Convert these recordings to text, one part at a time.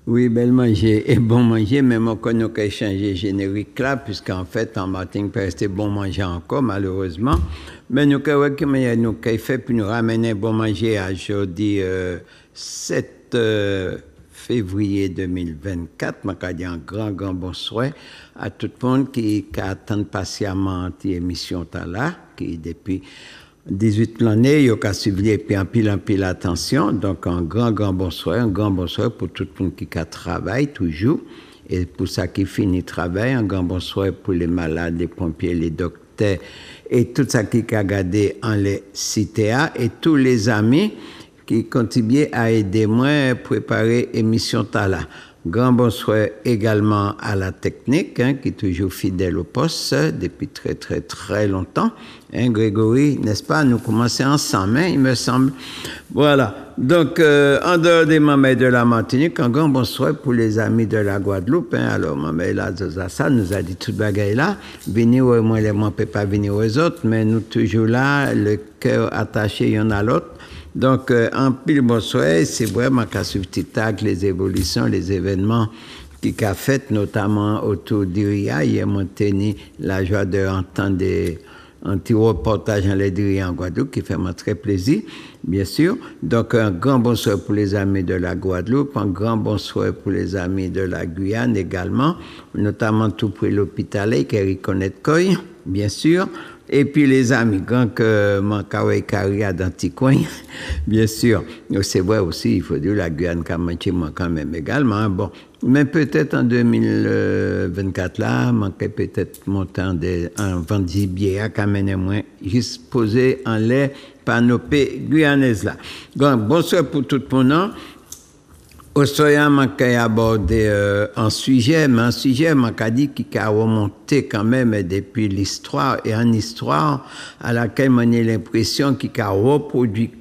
Oui, bel manger et bon manger, même on connaît qu'à changer générique là, puisqu'en fait, en Martinique, peut rester bon manger encore, malheureusement. Mais nous, nous, fait, puis nous ramener bon manger à jeudi 7 février 2024. Je dis un grand bonsoir à tout le monde qui attend patiemment l'émission là, qui depuis 18 l'année, il y a suivi et puis en pile attention. Donc, un grand bonsoir pour tout le monde qui travaille toujours. Et pour ça qui finit travail, un grand bonsoir pour les malades, les pompiers, les docteurs et tout ça qui a gardé en les cités et tous les amis qui contribuent à aider moi à préparer l'émission Tala. Grand bonsoir également à la technique, qui est toujours fidèle au poste depuis très longtemps. Grégory, n'est-ce pas? Nous commençons ensemble, il me semble. Voilà. Donc, en dehors des mamans de la Martinique, un grand bonsoir pour les amis de la Guadeloupe. Alors, maman là, ça nous a dit tout bagaille là. Venir, moi, les ne peut pas venir aux autres, mais nous toujours là, le cœur attaché l'un à l'autre. Donc, en pile bonsoir, c'est vraiment qu'à suivre les évolutions, les événements qui a fait, notamment autour d'Iria. Hier, m'ont tenu la joie d'entendre un petit reportage en l'Iria en Guadeloupe qui fait très plaisir, bien sûr. Donc, un grand bonsoir pour les amis de la Guadeloupe, un grand bonsoir pour les amis de la Guyane également, notamment tout pour l'hôpital qui reconnaît Koy, bien sûr. Et puis les amis, quand que Mankawe Karia d'Anticoin, bien sûr, c'est vrai aussi, il faut dire la Guyane quand même également. Bon, mais peut-être en 2024 là, manquait peut-être montant en vendibier à Kamene moins, juste posé en l'air panopée guyanaise là. Donc, bonsoir pour tout le monde. Au soir, je abordé un sujet, mais un sujet qui a remonté quand même depuis l'histoire, et en histoire à laquelle on a l'impression qu'il a reproduit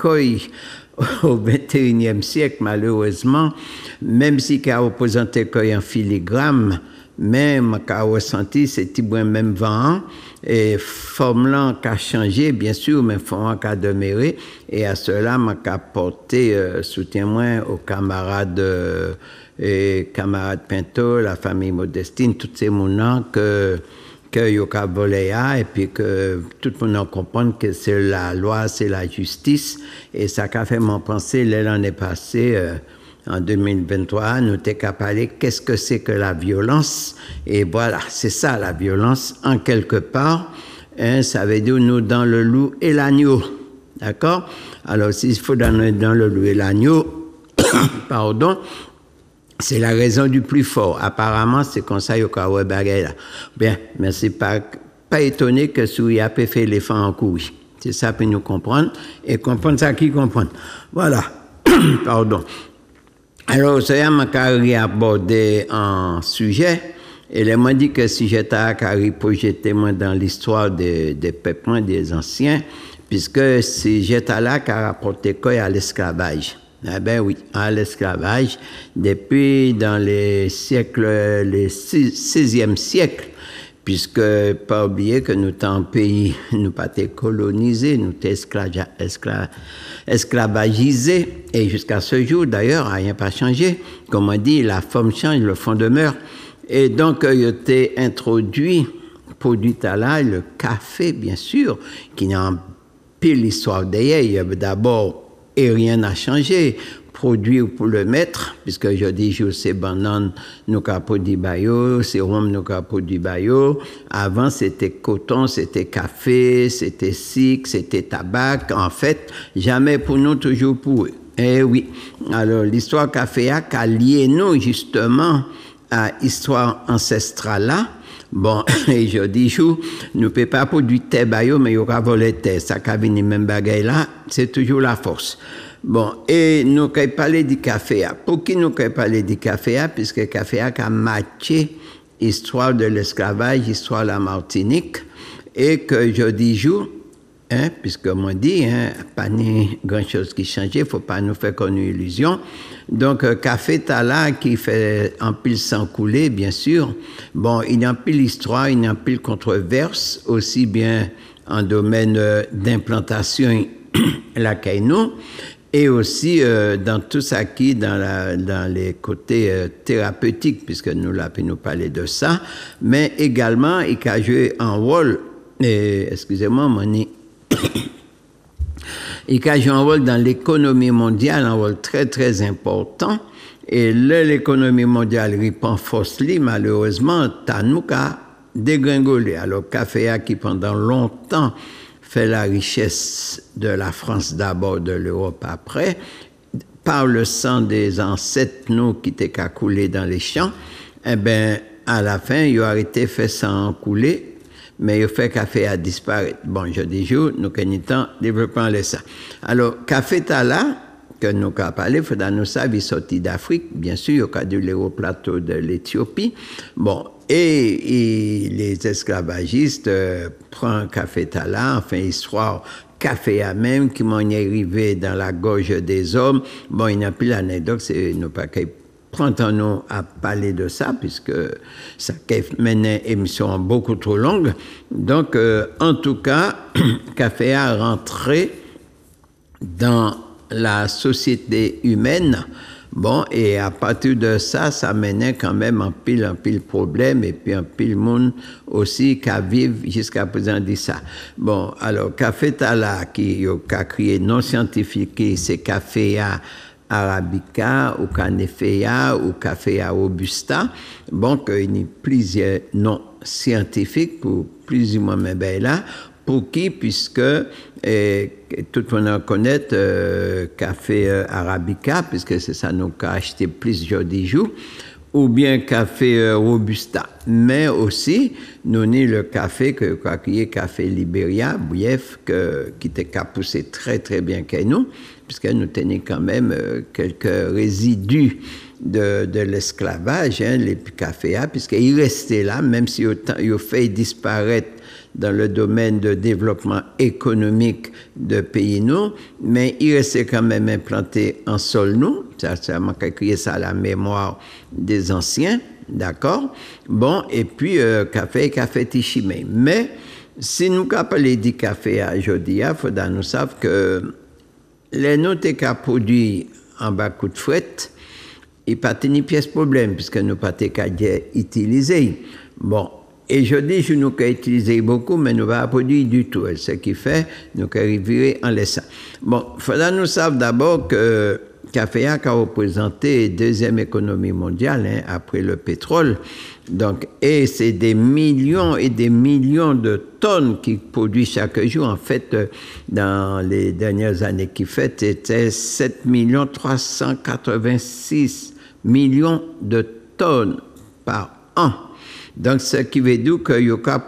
au XXIe siècle, malheureusement, même si il a représenté en filigrane, mais je ressenti ce petit même vent, et forme là qui a changé, bien sûr, mais forme qui a demeuré, et à cela, je apporté soutien aux camarades, camarades Pinto, la famille Modestine, tous ces mounants que yoka volé et puis que tout le monde comprend que c'est la loi, c'est la justice, et ça a fait mon penser l'année passée, en 2023, nous t'es qu'à parler qu'est-ce que c'est que la violence, et voilà, c'est ça la violence en quelque part, ça veut dire nous dans le loup et l'agneau, d'accord? Alors s'il faut dans le loup et l'agneau, pardon, c'est la raison du plus fort. Apparemment, c'est comme ça qu'il y a bagay là. Bien, mais c'est pas étonné que si il a fait l'éléphant en couille. C'est ça pour nous comprendre, et comprendre ça qui comprend. Voilà, pardon. Alors, ça y a abordé un sujet, et les m'ont dit que si j'étais à projeter moi dans l'histoire des peuples, des anciens, puisque si j'étais là qu'à rapporter quoi à l'esclavage. Eh bien oui, à l'esclavage, depuis dans les siècles, les 16e siècle, puisque pas oublier que nous sommes un pays, nous pas été colonisés, nous sommes esclavagisés, et jusqu'à ce jour d'ailleurs, rien n'a pas changé. Comme on dit, la forme change, le fond demeure. Et donc, il a été introduit, produit à là, le café, bien sûr, qui n'a pas l'histoire d'ailleurs. Il y avait d'abord, et rien n'a changé. Produit pour le mettre, puisque je dis c'est bananes, nous avons produit bayo, c'est rhum, nous avons produit bayo. Avant, c'était coton, c'était café, c'était sucre, c'était tabac. En fait, jamais pour nous, toujours pour eux. Eh oui. Alors, l'histoire café a lié nous, justement, à l'histoire ancestrale là. Bon, et je dis, nous ne pouvons pas produire thé bayo, mais il y aura volé thé. Ça, qui a venu même bagaille là, c'est toujours la force. Bon, et nous avons parlé du café. Pour qui nous avons parlé du café? Puisque le café a matché l'histoire de l'esclavage, l'histoire de la Martinique, et que je dis jour, puisque moi dit, pas ni grand chose qui change, il ne faut pas nous faire une illusion. Donc, café Tala qui fait un pile sang couler, bien sûr. Bon, il y a un pile histoire, il y a un pile controverse, aussi bien en domaine d'implantation la Kaino, et aussi dans tout ça qui dans les côtés thérapeutiques, puisque nous là puis nous parler de ça, mais également il a joué un rôle, excusez-moi, Moni, il a joué un rôle dans l'économie mondiale, un rôle très très important. Et là, l'économie mondiale répand force, malheureusement, Tanouka dégringolé. Alors, café qui pendant longtemps fait la richesse de la France d'abord, de l'Europe après, par le sang des ancêtres nous qui étaient qu'à couler dans les champs, eh bien, à la fin, ils ont arrêté faire sang couler, mais ils ont fait café à disparaître. Bon, je dis jour, nous connaissons développement de ça. Alors, café Tala, que nous avons parlé, il faudra nous savoir, il sorti d'Afrique, bien sûr, il a dû aller au plateau de l'Éthiopie. Bon, et les esclavagistes prennent café Tala, enfin, histoire café à même, qui m'en est arrivé dans la gorge des hommes. Bon, il n'y a plus l'anecdote, c'est nous pas qu'à prendre nous à parler de ça, puisque ça menait une émission beaucoup trop longue. Donc, en tout cas, café a rentré dans la société humaine. Bon, et à partir de ça, ça menait quand même un pile problème, et puis un pile monde aussi qui vivent jusqu'à présent dit ça. Bon, alors, café Tala, qui a créé non scientifique, c'est café arabica, ou canefea, ou café robusta. Bon, il y a plusieurs noms scientifiques, ou plus ou moins même là, pour qui, puisque tout le monde connaît café arabica, puisque c'est ça nous a acheté plusieurs jours, ou bien café robusta. Mais aussi, nous avons le café, qui est café Libéria, bref, qui était poussé très très bien que nous, puisque nous tenions quand même quelques résidus de l'esclavage, les cafés, puisqu'ils restaient là, même si ils ont fait disparaître dans le domaine de développement économique de pays nous, mais il restait quand même implanté en sol nous, ça manque à créer ça à la mémoire des anciens, d'accord? Bon, et puis café Tichimé. Mais si nous parlons du café à aujourd'hui, il faudra nous savoir que les notes qu'a produit en bas coup de fouette, il n'y a pas de pièce problème, puisque nous pas qu'à utiliser. Bon, et je dis que nous avons utilisé beaucoup, mais nous n'avons pas produit du tout. Ce qui fait, nous avons arrivé en laissant. Bon, il faudra nous savoir d'abord que café a représenté la deuxième économie mondiale, après le pétrole. Donc, et c'est des millions et des millions de tonnes qui produit chaque jour. En fait, dans les dernières années qui fait, c'était 7 386 millions de tonnes par an. Donc, ce qui veut dire que Yoka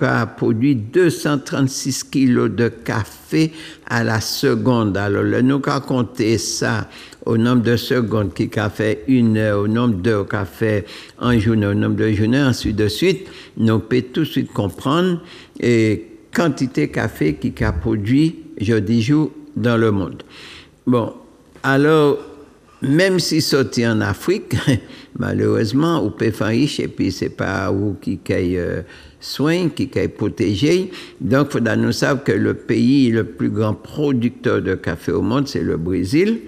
a produit 236 kilos de café à la seconde. Alors, nous avons compté ça au nombre de secondes qui a fait 1 heure, au nombre d'heures qui a fait en journée, au nombre de journées, ainsi de suite. Nous pouvons tout de suite comprendre et quantité de café qui a produit, je dis jour, dans le monde. Bon, alors, même si sorti en Afrique, malheureusement, on peut faire riche et puis c'est pas où qui caille soin, qui caille protégé. Donc, il faudra nous savoir que le pays le plus grand producteur de café au monde, c'est le Brésil.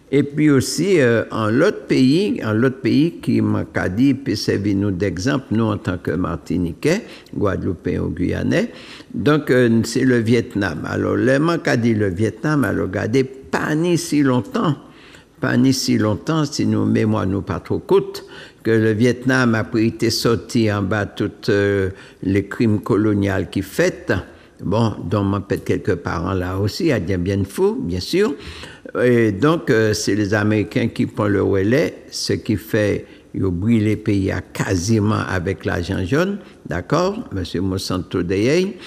Et puis aussi, en l'autre pays qui m'a dit, peut servir nous d'exemple, nous en tant que Martiniquais, Guadeloupéens ou Guyanais. Donc, c'est le Vietnam. Alors, le m'a dit le Vietnam, alors regardez, pas ni si longtemps, si nos mémoires nous pas trop coûtent, que le Vietnam a été sorti en bas tous les crimes coloniaux qu'il fait. Bon, dont m'en pète quelques parents là aussi, il y a bien fou, bien sûr. Et donc, c'est les Américains qui prennent le relais, ce qui fait ils brûlent les pays quasiment avec l'argent jaune, d'accord, M. Monsanto Deyey.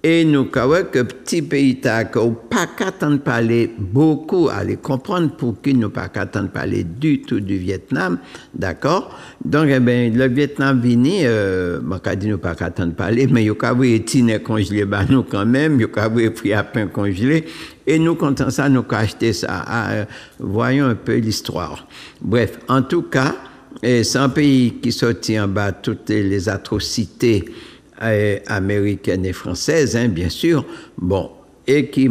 Et nous savons que petit pays n'a pas qu'attendre parler beaucoup, à les comprendre pour qu'ils n'ont pas qu'attendre parler du tout du Vietnam, d'accord? Donc, eh bien, le Vietnam vini, dit nous pas qu'attendre parler, mais il y a des tines congelés, nous quand même, il y a des prix à pain congelé, et nous, quand ça, nous avons acheté ça. Voyons un peu l'histoire. Bref, en tout cas, c'est un pays qui sortit en bas toutes les atrocités américaines et françaises, bien sûr. Bon, et qui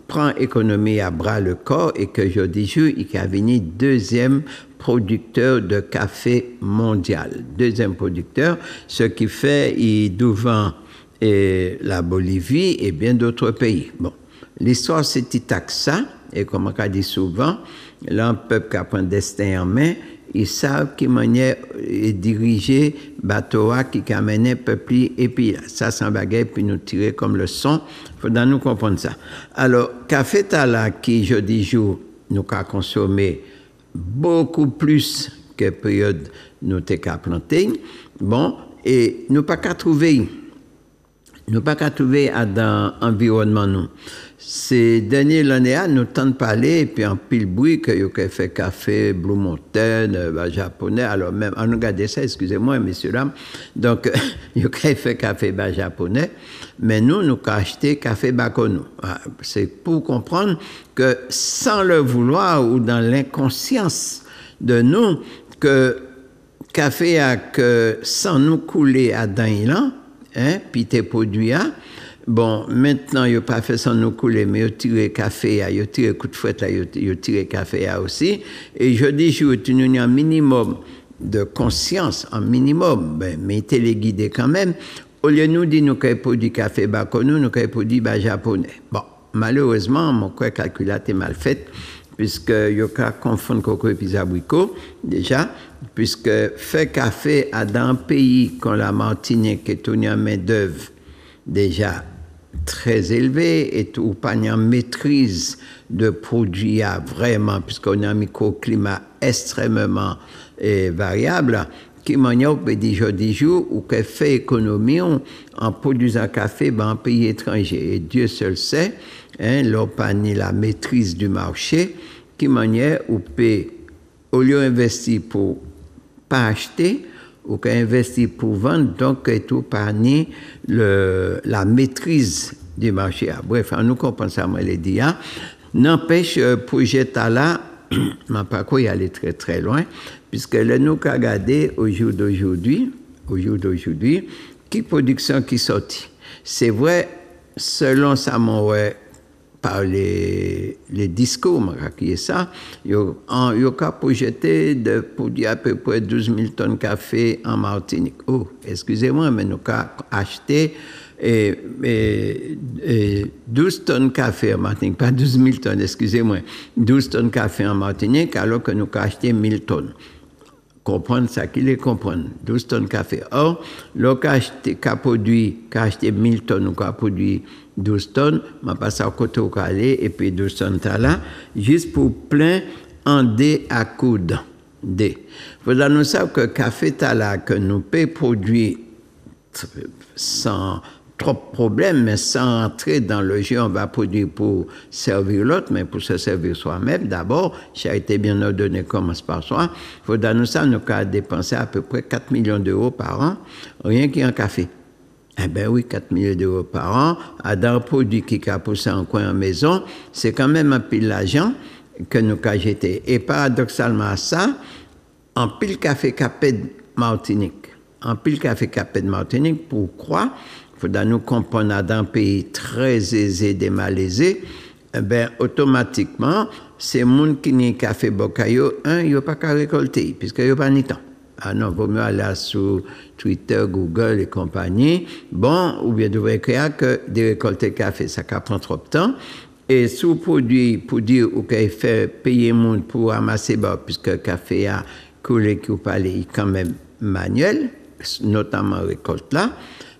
prend l'économie à bras le corps et que je dis il est devenu deuxième producteur de café mondial. Deuxième producteur, ce qui fait il devant la Bolivie et bien d'autres pays. Bon, l'histoire c'est ça, et comme on dit souvent, là un peuple qui a un destin en main, ils savent qui manière diriger bateau qui amène peuple et puis ça c'est un bagage puis nous tirer comme leçon, faut dans nous comprendre ça. Alors café tala qui je dis jour nous qu'a consommé beaucoup plus que période nous t'ai qu'à planter. Bon, et nous pas qu'à trouver dans l'environnement nous. Ces dernières années, nous tentons de parler, et puis en pile bruit, que vous avez fait café Blue Mountain, japonais, alors même, on regarde ça, excusez-moi, messieurs, dames, donc, vous avez fait café japonais, mais nous avons acheté café Bakono. C'est pour comprendre que sans le vouloir ou dans l'inconscience de nous, que café a que sans nous couler à Daïlan, puis tes produits, bon, maintenant, il n'a pas fait sans nous couler, mais il a tiré café, il a tiré coup de fouette, il a tiré café aussi. Et je dis, je suis un minimum de conscience, un minimum, ben, mais il téléguidé quand même. Au lieu de nous dire, nous avons produit café Bakono, nous avons produit japonais. Bon, malheureusement, mon calculateur est mal fait, puisque il y a confondre coco et puis abricot, déjà, puisque fait café à dans un pays comme la Martinique, qui est une main-d'œuvre déjà très élevé et tout pas une maîtrise de produits vraiment puisqu'on a un microclimat extrêmement variable qui m'a peut dire des jours ou qui fait économie en produisant café dans un pays étranger et Dieu seul sait leur pas ni la maîtrise du marché qui manière ou peut au lieu d'investir pour pas acheter ou qu'à investir pour vendre, donc tout par ni la maîtrise du marché. Bref, nous comprenons ça, moi, les dit. N'empêche, projet là, mais pas quoi y aller très très loin, puisque le nous qu'a regardé au jour d'aujourd'hui, qui production qui sortit. C'est vrai, selon ça, mon par les discours, qui est ça, il y a projeté de produire à peu près 12 000 tonnes de café en Martinique. Oh, excusez-moi, mais nous avons acheté 12 tonnes de café en Martinique, pas 12 000 tonnes, excusez-moi, 12 tonnes de café en Martinique, alors que nous avons acheté 1000 tonnes. Comprendre ça, qu'il est comprendre, 12 tonnes de café. Or, le cas acheté 1000 tonnes, ou qu'a produit 12 tonnes, m'a passé à côté au calé, et puis 12 tonnes là, juste pour plein en dé à coude. D. Vous nous savez que le café tala que nous peut produire sans trop de problèmes, mais sans entrer dans le jeu, on va produire pour servir l'autre, mais pour se servir soi-même. D'abord, charité bien ordonnée commence par soi. Il faut dans nous ça, nous avons dépensé à peu près 4 millions d'euros par an, rien qu'un café. Eh bien oui, 4 millions d'euros par an, à dans un produit qui a poussé en coin en maison, c'est quand même un pile d'argent que nous avons jeté. Et paradoxalement à ça, en pile café capé de Martinique, en pile café capé de Martinique, pourquoi? Il faut nous comprendre dans un pays très aisé, démalaisé, eh bien, automatiquement, c'est les gens qui n'ont pas fait bocayo, ils n'ont pas qu'à récolter, puisqu'ils n'ont pas ni temps. Ah non, il vaut mieux aller sur Twitter, Google et compagnie. Bon, ou bien devrait écrire que de récolter café, ça prend trop de temps. Et sous produit, pour dire ou qu'il fait payer monde pour ramasser, puisque le café a coulé, qui ou pas, il est quand même manuel, notamment récolte là.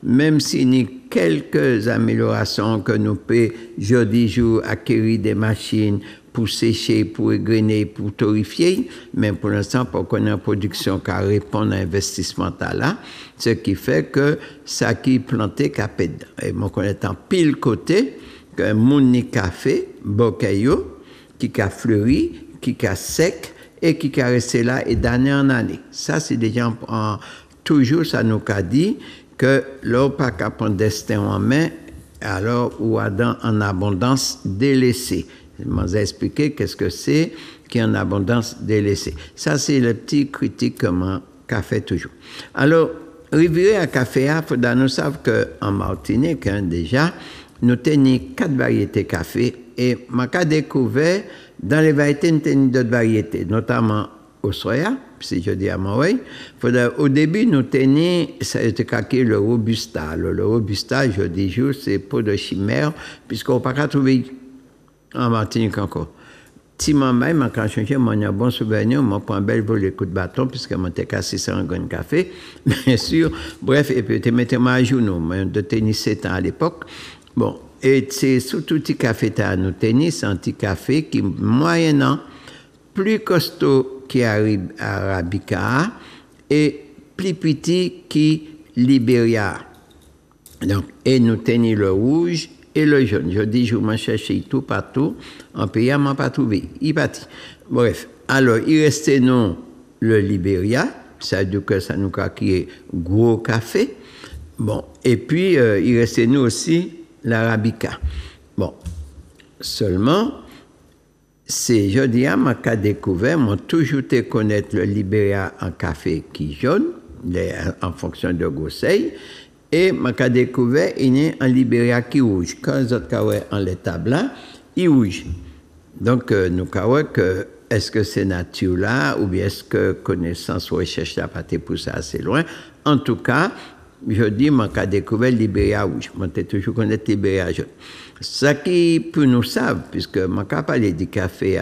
Même s'il y a quelques améliorations que nous pouvons, jeudi jour, acquérir des machines pour sécher, pour égrener, pour torréfier, mais pour l'instant, pour qu'on ait une production qui répond à l'investissement là, ce qui fait que ça qui est planté, qui a pédé. Et moi, on est en pile côté, que mon café, bocayo, qui a fleuri, qui a sec, et qui a resté là et d'année en année. Ça, c'est déjà toujours, ça nous a dit, que l'eau pas qu'à prendre destin en main, alors ou Adam en abondance délaissée. Je m'en ai expliqué qu'est-ce que c'est qui est en abondance délaissée. Ça, c'est le petit critique comment qu'a fait toujours. Alors, rivière à café, il faut nous savoir qu'en Martinique, déjà, nous tenons 4 variétés de café et je découvert dans les variétés, nous tenons d'autres variétés, notamment au soya, si je dis à moi, oui. Au début, nous tenions, ça a été calqué le Robusta. Le Robusta, je dis juste, c'est peau de chimère, puisqu'on ne peut pas trouver en Martinique encore. Si maman m'a changé, moi, un bon souvenir, moi, prends un bel vol de coup de bâton, puisque moi, t'ai cassé 100 grains de café, bien sûr. Bref, et puis, tu mettais moi à genoux, moi, de tennis 7 ans à l'époque. Bon, et c'est surtout petit café, tu as nous tennis, c'est un petit café qui, moyennant, plus costaud qui arrive à Arabica et plus petit qui Liberia. Donc, et nous tenons le rouge et le jaune. Je dis, je m'en chercher tout partout. En pays, je ne pas trouvé. Il parti. Bref, alors, il restait nous le Liberia. Ça veut dire que ça nous a qui est gros café. Bon, et puis, il restait nous aussi l'Arabica. Bon, seulement, c'est, je dis à ma cas découvert, moi toujours te connaître le Libéria en café qui jaune, en fonction de Gosseil, et ma cas découvert, il est en Libéria qui rouge. Quand les autres cas en l'état blanc, il rouge. Donc, nous avons que, est-ce que c'est nature là, ou bien est-ce que connaissance ou recherche n'a pas été poussée assez loin? En tout cas, je dis, mon cas découvert Libéria rouge. Moi, je toujours connaître Libéria jaune. Ça qui peut nous savent, puisque mon cas parler du café,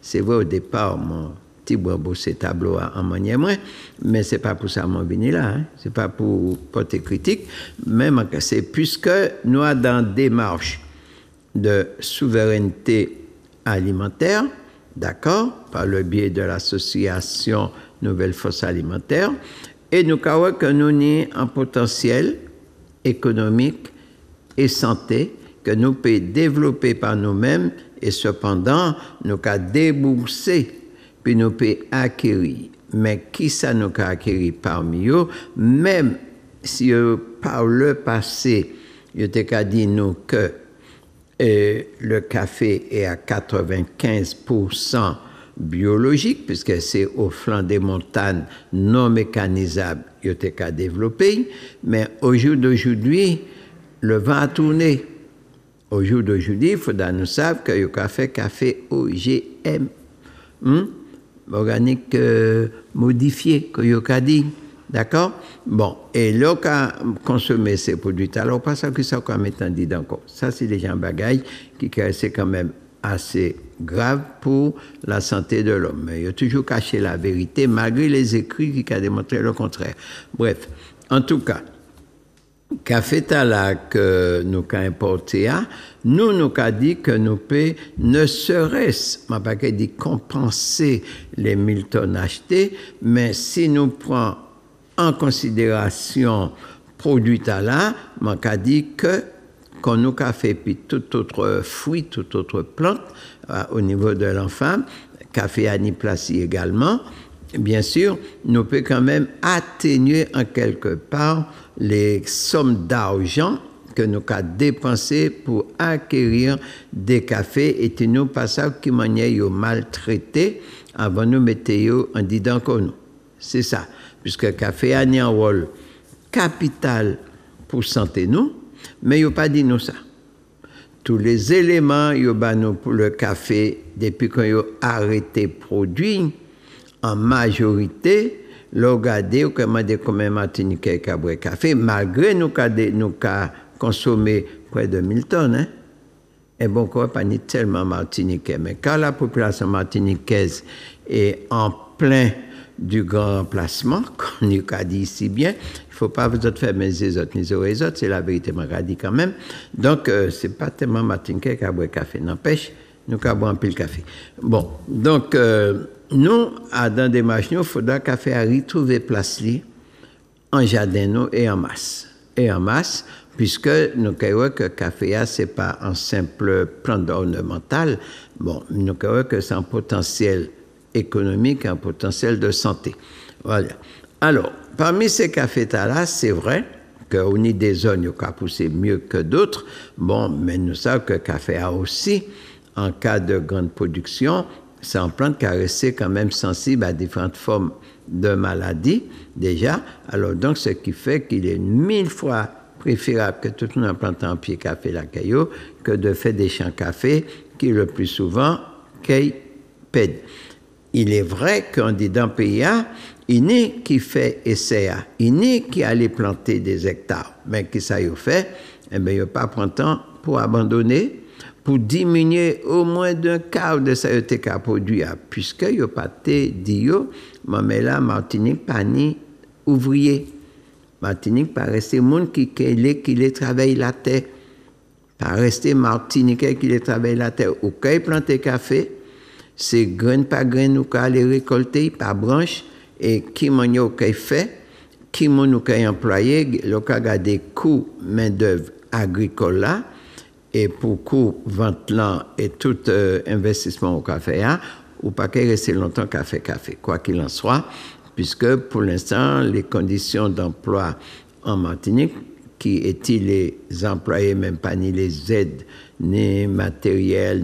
c'est vrai au départ, mon petit bois ces tableaux en manière moins, mais c'est pas pour ça mon venu là, hein. C'est pas pour porter critique, mais c'est puisque nous sommes dans démarche de souveraineté alimentaire, d'accord, par le biais de l'association Nouvelle Force Alimentaire, et nous avons que nous avons un potentiel économique et santé que nous pouvons développer par nous-mêmes et cependant nous pouvons débourser puis nous pouvons acquérir. Mais qui ça nous a acquérir parmi eux, même si par le passé, je t'ai dit nous que le café est à 95% biologique, puisque c'est au flanc des montagnes non mécanisables, il y a développé, mais au jour d'aujourd'hui, le vent a tourné. Au jour d'aujourd'hui, il faudra nous savoir que le café OGM, organique modifié, que il a dit, d'accord? Bon, et là, quand consommer ces produits, alors pas ça que ça comme étant dit encore. Ça, c'est des gens bagailles qui c'est quand même assez grave pour la santé de l'homme. Mais il a toujours caché la vérité, malgré les écrits qui ont démontré le contraire. Bref, en tout cas, café tala que nous avons importé, nous avons dit que nous pouvons, ne serait-ce, ma paquet dit compenser les 1000 tonnes achetées, mais si nous prenons en considération produit tala, m'a dit que qu'on nous a fait puis tout autre fruit, toute autre plante au niveau de l'enfant, café aniplacie également, bien sûr, nous pouvons quand même atténuer en quelque part les sommes d'argent que nous avons dépensées pour acquérir des cafés et nous pas ça qui manière maltraité avant nous mettre en disant que nous. C'est ça, puisque le café a un rôle capital pour santé nous, mais il n'a pas dit nous ça. Tous les éléments il a nous pour le café depuis qu'on a arrêté de produire en majorité, regardez comment des Martiniquais qui boivent café, malgré nous consommer près de 1000 tonnes. Hein? Et bon, quoi, pas ni tellement Martiniquais. Mais quand la population martiniquaise est en plein du grand remplacement, comme nous a dit ici bien, il ne faut pas vous autres faire les autres, ni les autres, c'est la vérité, m'a dit quand même. Donc, ce n'est pas tellement Martiniquais qui boivent café. N'empêche, nous avons un peu le café. Bon, donc, nous, dans des matchs, il faudra café à retrouver place en jardin et en masse. Et en masse, puisque nous savons que le café, ce n'est pas un simple plante ornementale. Bon, nous savons que c'est un potentiel économique, un potentiel de santé. Voilà. Alors, parmi ces cafés-là, c'est vrai qu'au niveau des zones, il y a poussé mieux que d'autres. Bon, mais nous savons que le café a aussi, en cas de grande production, c'est une plante qui a resté quand même sensible à différentes formes de maladies, déjà. Alors, donc, ce qui fait qu'il est 1000 fois préférable que tout le monde plante un pied café la caillou que de faire des champs café qui le plus souvent qu'il pède. Il est vrai qu'on dit dans le pays, il n'est qui fait essai, il n'est qui allait planter des hectares, mais qui ça y fait, eh bien, il n'y a pas prendre temps pour abandonner, pour diminuer au moins d'un quart de ça qui a produit, puisque il n'y a pas de dit, mais là, Martinique, pas ni ouvrier. Martinique, pas rester monde qui travaille la terre. Pas rester Martinique qui travaille la terre. Ou quand il plante café, c'est grain par grain, nous allons les récolter par branche, et qui m'en a fait, qui m'en a employé, le cas des coûts main-d'œuvre agricole là, et pour coût vente là et tout investissement au café, ou pas qu'il reste longtemps café, quoi qu'il en soit, puisque pour l'instant, les conditions d'emploi en Martinique, qui est-il les employés, même pas ni les aides, ni matériel,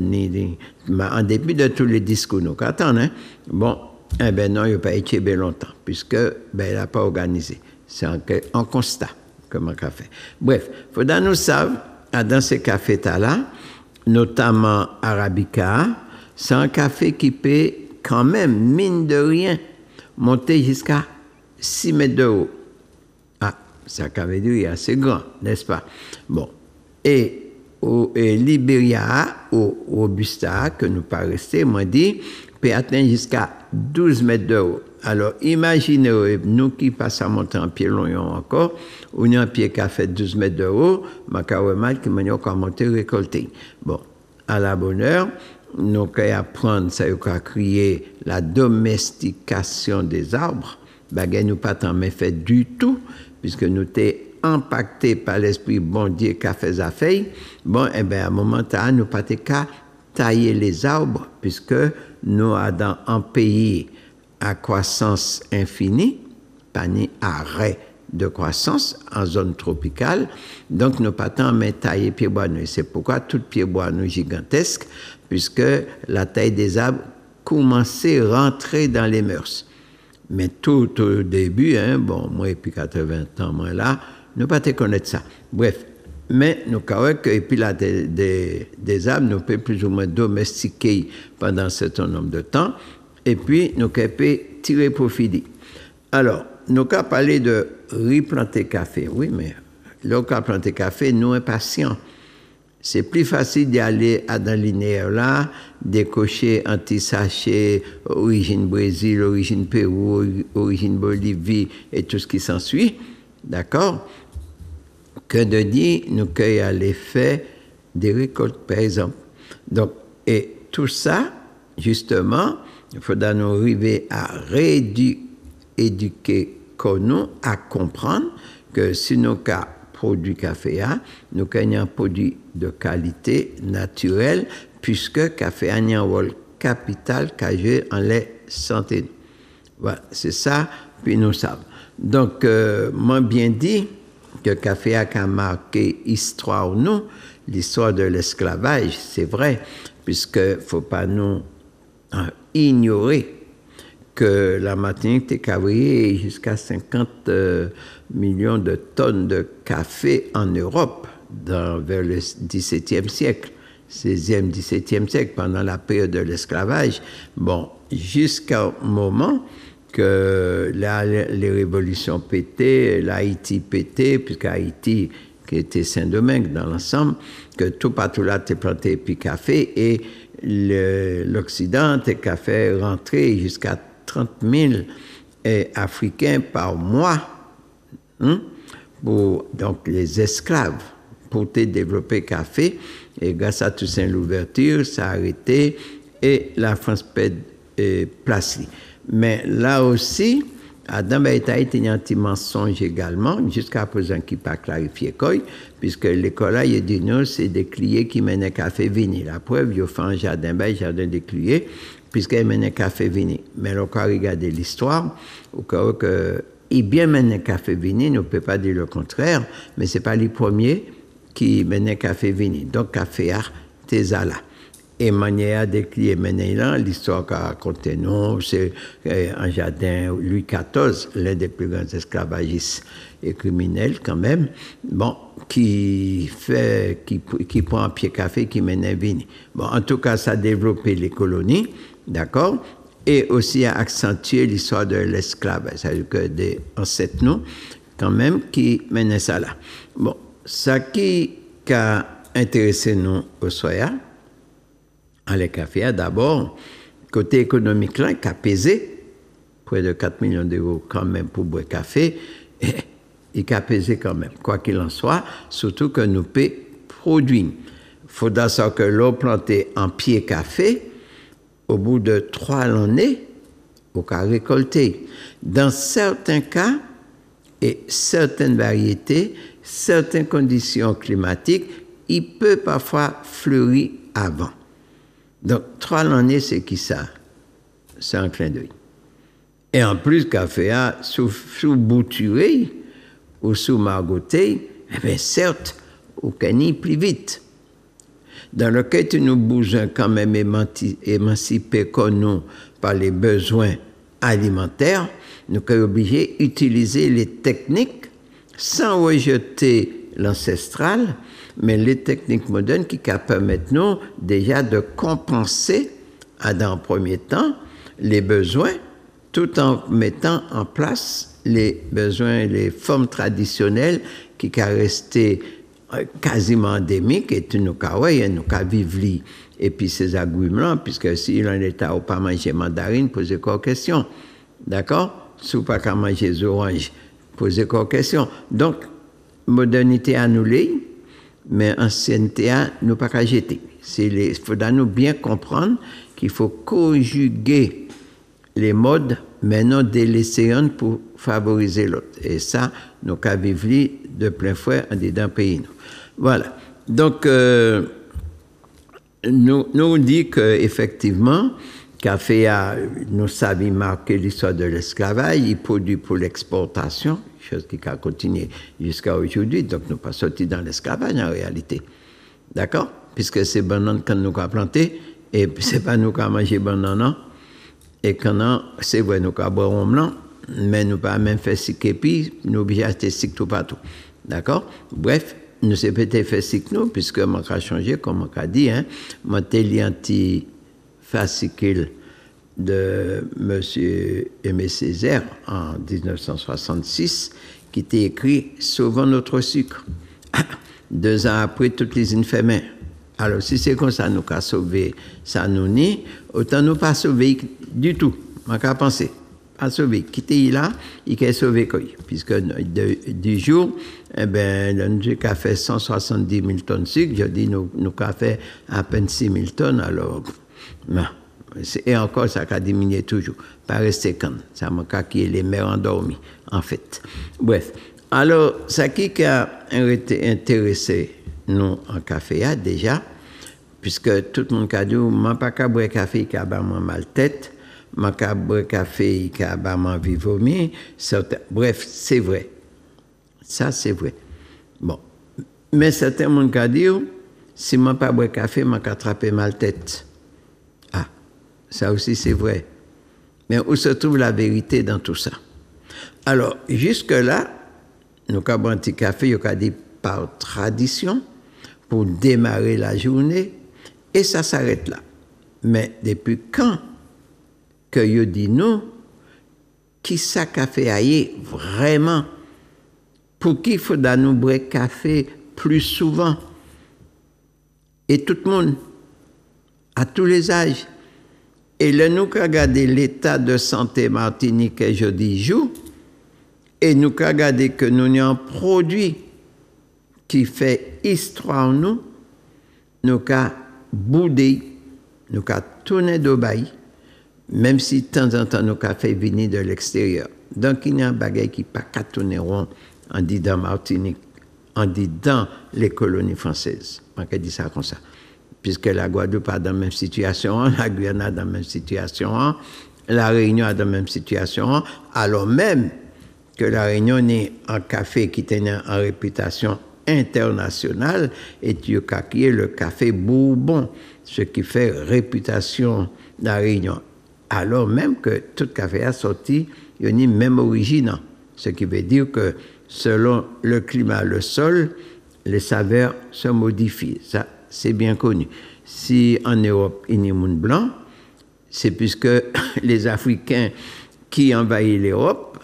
en dépit de tous les discours nous attendons, bon, eh ben non, il n'a pas été bien longtemps, puisque ben, il n'a pas organisé. C'est un constat, comme un café. Bref, il faudra nous savoir, dans ces cafés-là, notamment Arabica, c'est un café qui peut quand même, mine de rien, monter jusqu'à 6 mètres de haut. Ah, ça veut dire qu'il est assez grand, n'est-ce pas? Bon. Et Libéria, au Robusta, que nous pas resté, m'a dit, peut atteindre jusqu'à 12 mètres de haut. Alors, imaginez, nous qui passons à monter en pied long encore, on a un pied qui a fait 12 mètres de haut, ma mal qui m'a encore monté récolter. Bon, à la bonne heure, nous allons apprendre, ça va créer la domestication des arbres. Bagay nous pas tant fait du tout, puisque nous sommes impactés par l'esprit bon Dieu qui a fait sa feuille. Bon, eh bien, à un moment donné, nous pas qu'à tailler les arbres, puisque nous avons un pays à croissance infinie, pas ni arrêt de croissance en zone tropicale. Donc, nous pas tant mais tailler pieds bois nous. C'est pourquoi tout pied bois nous gigantesque, puisque la taille des arbres commençait à rentrer dans les mœurs. Mais tout au début, bon, moi, depuis 80 ans, moi, là, nous pas te connaître ça. Bref, mais nous savons que, et puis là, des arbres, nous pouvons plus ou moins domestiquer pendant un certain nombre de temps, et puis nous pouvons tirer profit. Alors, nous avons parlé de replanter café. Oui, mais le cas planter café, nous impatients. C'est plus facile d'aller dans linéaire là, décocher anti-sachet, origine Brésil, origine Pérou, origine Bolivie et tout ce qui s'ensuit, d'accord? Que de dire, nous cueillons à l'effet des récoltes, par exemple. Donc, et tout ça, justement, il faudra nous arriver à rééduquer nous à comprendre que si nous avons produit café, nous avons un produit de qualité naturelle, puisque café a un rôle capital qu'a joué en la santé. Voilà, c'est ça, puis nous savons. Donc, moi bien dit que café a marqué l'histoire, nous, l'histoire de l'esclavage, c'est vrai, puisqu'il ne faut pas nous ignorer que la Martinique était cavrier jusqu'à 50 millions de tonnes de café en Europe vers le XVIIe siècle, 16e, XVIIe siècle, pendant la période de l'esclavage. Bon, jusqu'au moment que là, les révolutions pétaient, l'Haïti pétait, puisque Haïti, qui était Saint-Domingue dans l'ensemble, que tout partout là, était planté puis café, et l'Occident était fait rentrer jusqu'à 30 000 Africains par mois, pour donc les esclaves, pour développer café. Et grâce à Toussaint l'ouverture, ça a arrêté et la France pède place. Mais là aussi, Adam a été un petit mensonge également, jusqu'à présent qui n'a pas clarifié quoi, puisque l'école là, il dit non, c'est des clients qui mènent un café vini. La preuve, il fait un jardin des clients, puisqu'il mène un café vini. Mais on peut regarder l'histoire, au cas que il bien mène un café vini, on ne peut pas dire le contraire, mais ce n'est pas les premiers qui mènent un café vini. Donc, café artisanal. Et manière d'écrire maintenant, l'histoire qu'a raconté nous, c'est un jardin Louis XIV, l'un des plus grands esclavagistes et criminels quand même, bon, qui prend un pied café, qui mène un vin. Bon, en tout cas, ça a développé les colonies, d'accord, et aussi a accentué l'histoire de l'esclavage, c'est-à-dire que des ancêtres nous, quand même, qui menaient ça là. Bon, ça qui a intéressé nous au Soya, à les cafés, d'abord, côté économique là, qui a pesé près de 4 millions d'euros quand même pour boire café, et il a pesé quand même, quoi qu'il en soit, surtout que nous payons produits. Il faudra savoir que l'eau plantée en pied café, au bout de 3 années, on peut récolter. Dans certains cas, et certaines variétés, certaines conditions climatiques, il peut parfois fleurir avant. Donc, 3 années, c'est qui ça? C'est un clin d'œil. Et en plus, café a sous bouturé ou sous margoté, eh bien, certes, au cani plus vite. Dans lequel nous bougeons quand même émancipés comme nous par les besoins alimentaires, nous sommes obligés d'utiliser les techniques sans rejeter l'ancestral, mais les techniques modernes qui permettent nous déjà de compenser, dans le premier temps, les besoins, tout en mettant en place les besoins, les formes traditionnelles qui sont restées quasiment endémiques et nous avons vivre. Et puis ces agrumes-là, puisque si l'on est à pas manger mandarine, posez quoi question. D'accord? Si vous pas manger des oranges, posez quoi question. Donc, modernité annulée, mais ancienneté à nous pas qu'à jeter. Il faudra nous bien comprendre qu'il faut conjuguer les modes, mais non délaisser un pour favoriser l'autre. Et ça, nous avons vivre de plein fouet en dedans pays. Voilà. Donc, nous dit qu'effectivement, café a, nous savons marquer l'histoire de l'esclavage, il produit pour l'exportation, chose qui a continué jusqu'à aujourd'hui, donc nous pas sortis dans l'esclavage en réalité. D'accord? Puisque c'est banane qu'on nous a planté, et c'est pas nous qui avons mangé banane, et quand c'est vrai, nous avons boire blanc, mais nous pas même fait siquer, puis nous obligés à acheter sique tout partout. D'accord? Bref, nous sommes peut-être fait sique nous, puisque moi a changé, comme on a dit, hein, mon anti fascicule de M. Aimé Césaire en 1966 qui était écrit « Sauvons notre sucre ». 2 ans après, toutes les infirmières. Alors, si c'est comme ça, nous avons sauvé ça, nous nie, autant nous pas sauvé du tout. Je n'ai pas pensé. Pas sauvé. Quitter là, il a sauvé quoi. Puisque du jour, eh bien, nous avons fait 170 000 tonnes de sucre. Je dis, nous avons fait à peine 6 000 tonnes. Alors, non. Et encore, ça a diminué toujours. Pas rester quand. Ça m'a qui est les mers endormies, en fait. Bref. Alors, ça qui a intéressé nous en café, déjà, puisque tout le monde a dit, je ne pas qu'à boire café qui a mal tête, je ne pas boire café qui a envie de vomir. Bref, c'est vrai. Ça, c'est vrai. Bon. Mais certains monde ont dit, si je ne pas boire café, je vais attraper mal tête. Ah, ça aussi, c'est vrai. Mais où se trouve la vérité dans tout ça? Alors, jusque-là, nous avons un petit café, nous avons dit par tradition, pour démarrer la journée, et ça s'arrête là. Mais depuis quand que yo dit nous, qui ça café aille vraiment, pour qui il faut nous boire café plus souvent, et tout le monde, à tous les âges. Et là, nous regardons l'état de santé Martinique jeudi jour, et nous regardons que nous avons un produit qui fait histoire nous avons boudé, nous avons tourné d'obaï, même si de temps en temps nous avons fait venir de l'extérieur. Donc il y a un bagage qui pas qu'à tourner rond en dit dans Martinique, en dit dans les colonies françaises. On peut dire ça comme ça. Puisque la Guadeloupe est dans la même situation, la Guyane est dans la même situation, la Réunion est dans la même situation, alors même que la Réunion est un café qui tenait en réputation international et il a créé le café Bourbon, ce qui fait réputation de la Réunion. Alors même que tout café a sorti, il y a une même origine, ce qui veut dire que selon le climat, le sol, les saveurs se modifient. Ça, c'est bien connu. Si en Europe, il y a des monde blanc, c'est puisque les Africains qui envahissent l'Europe,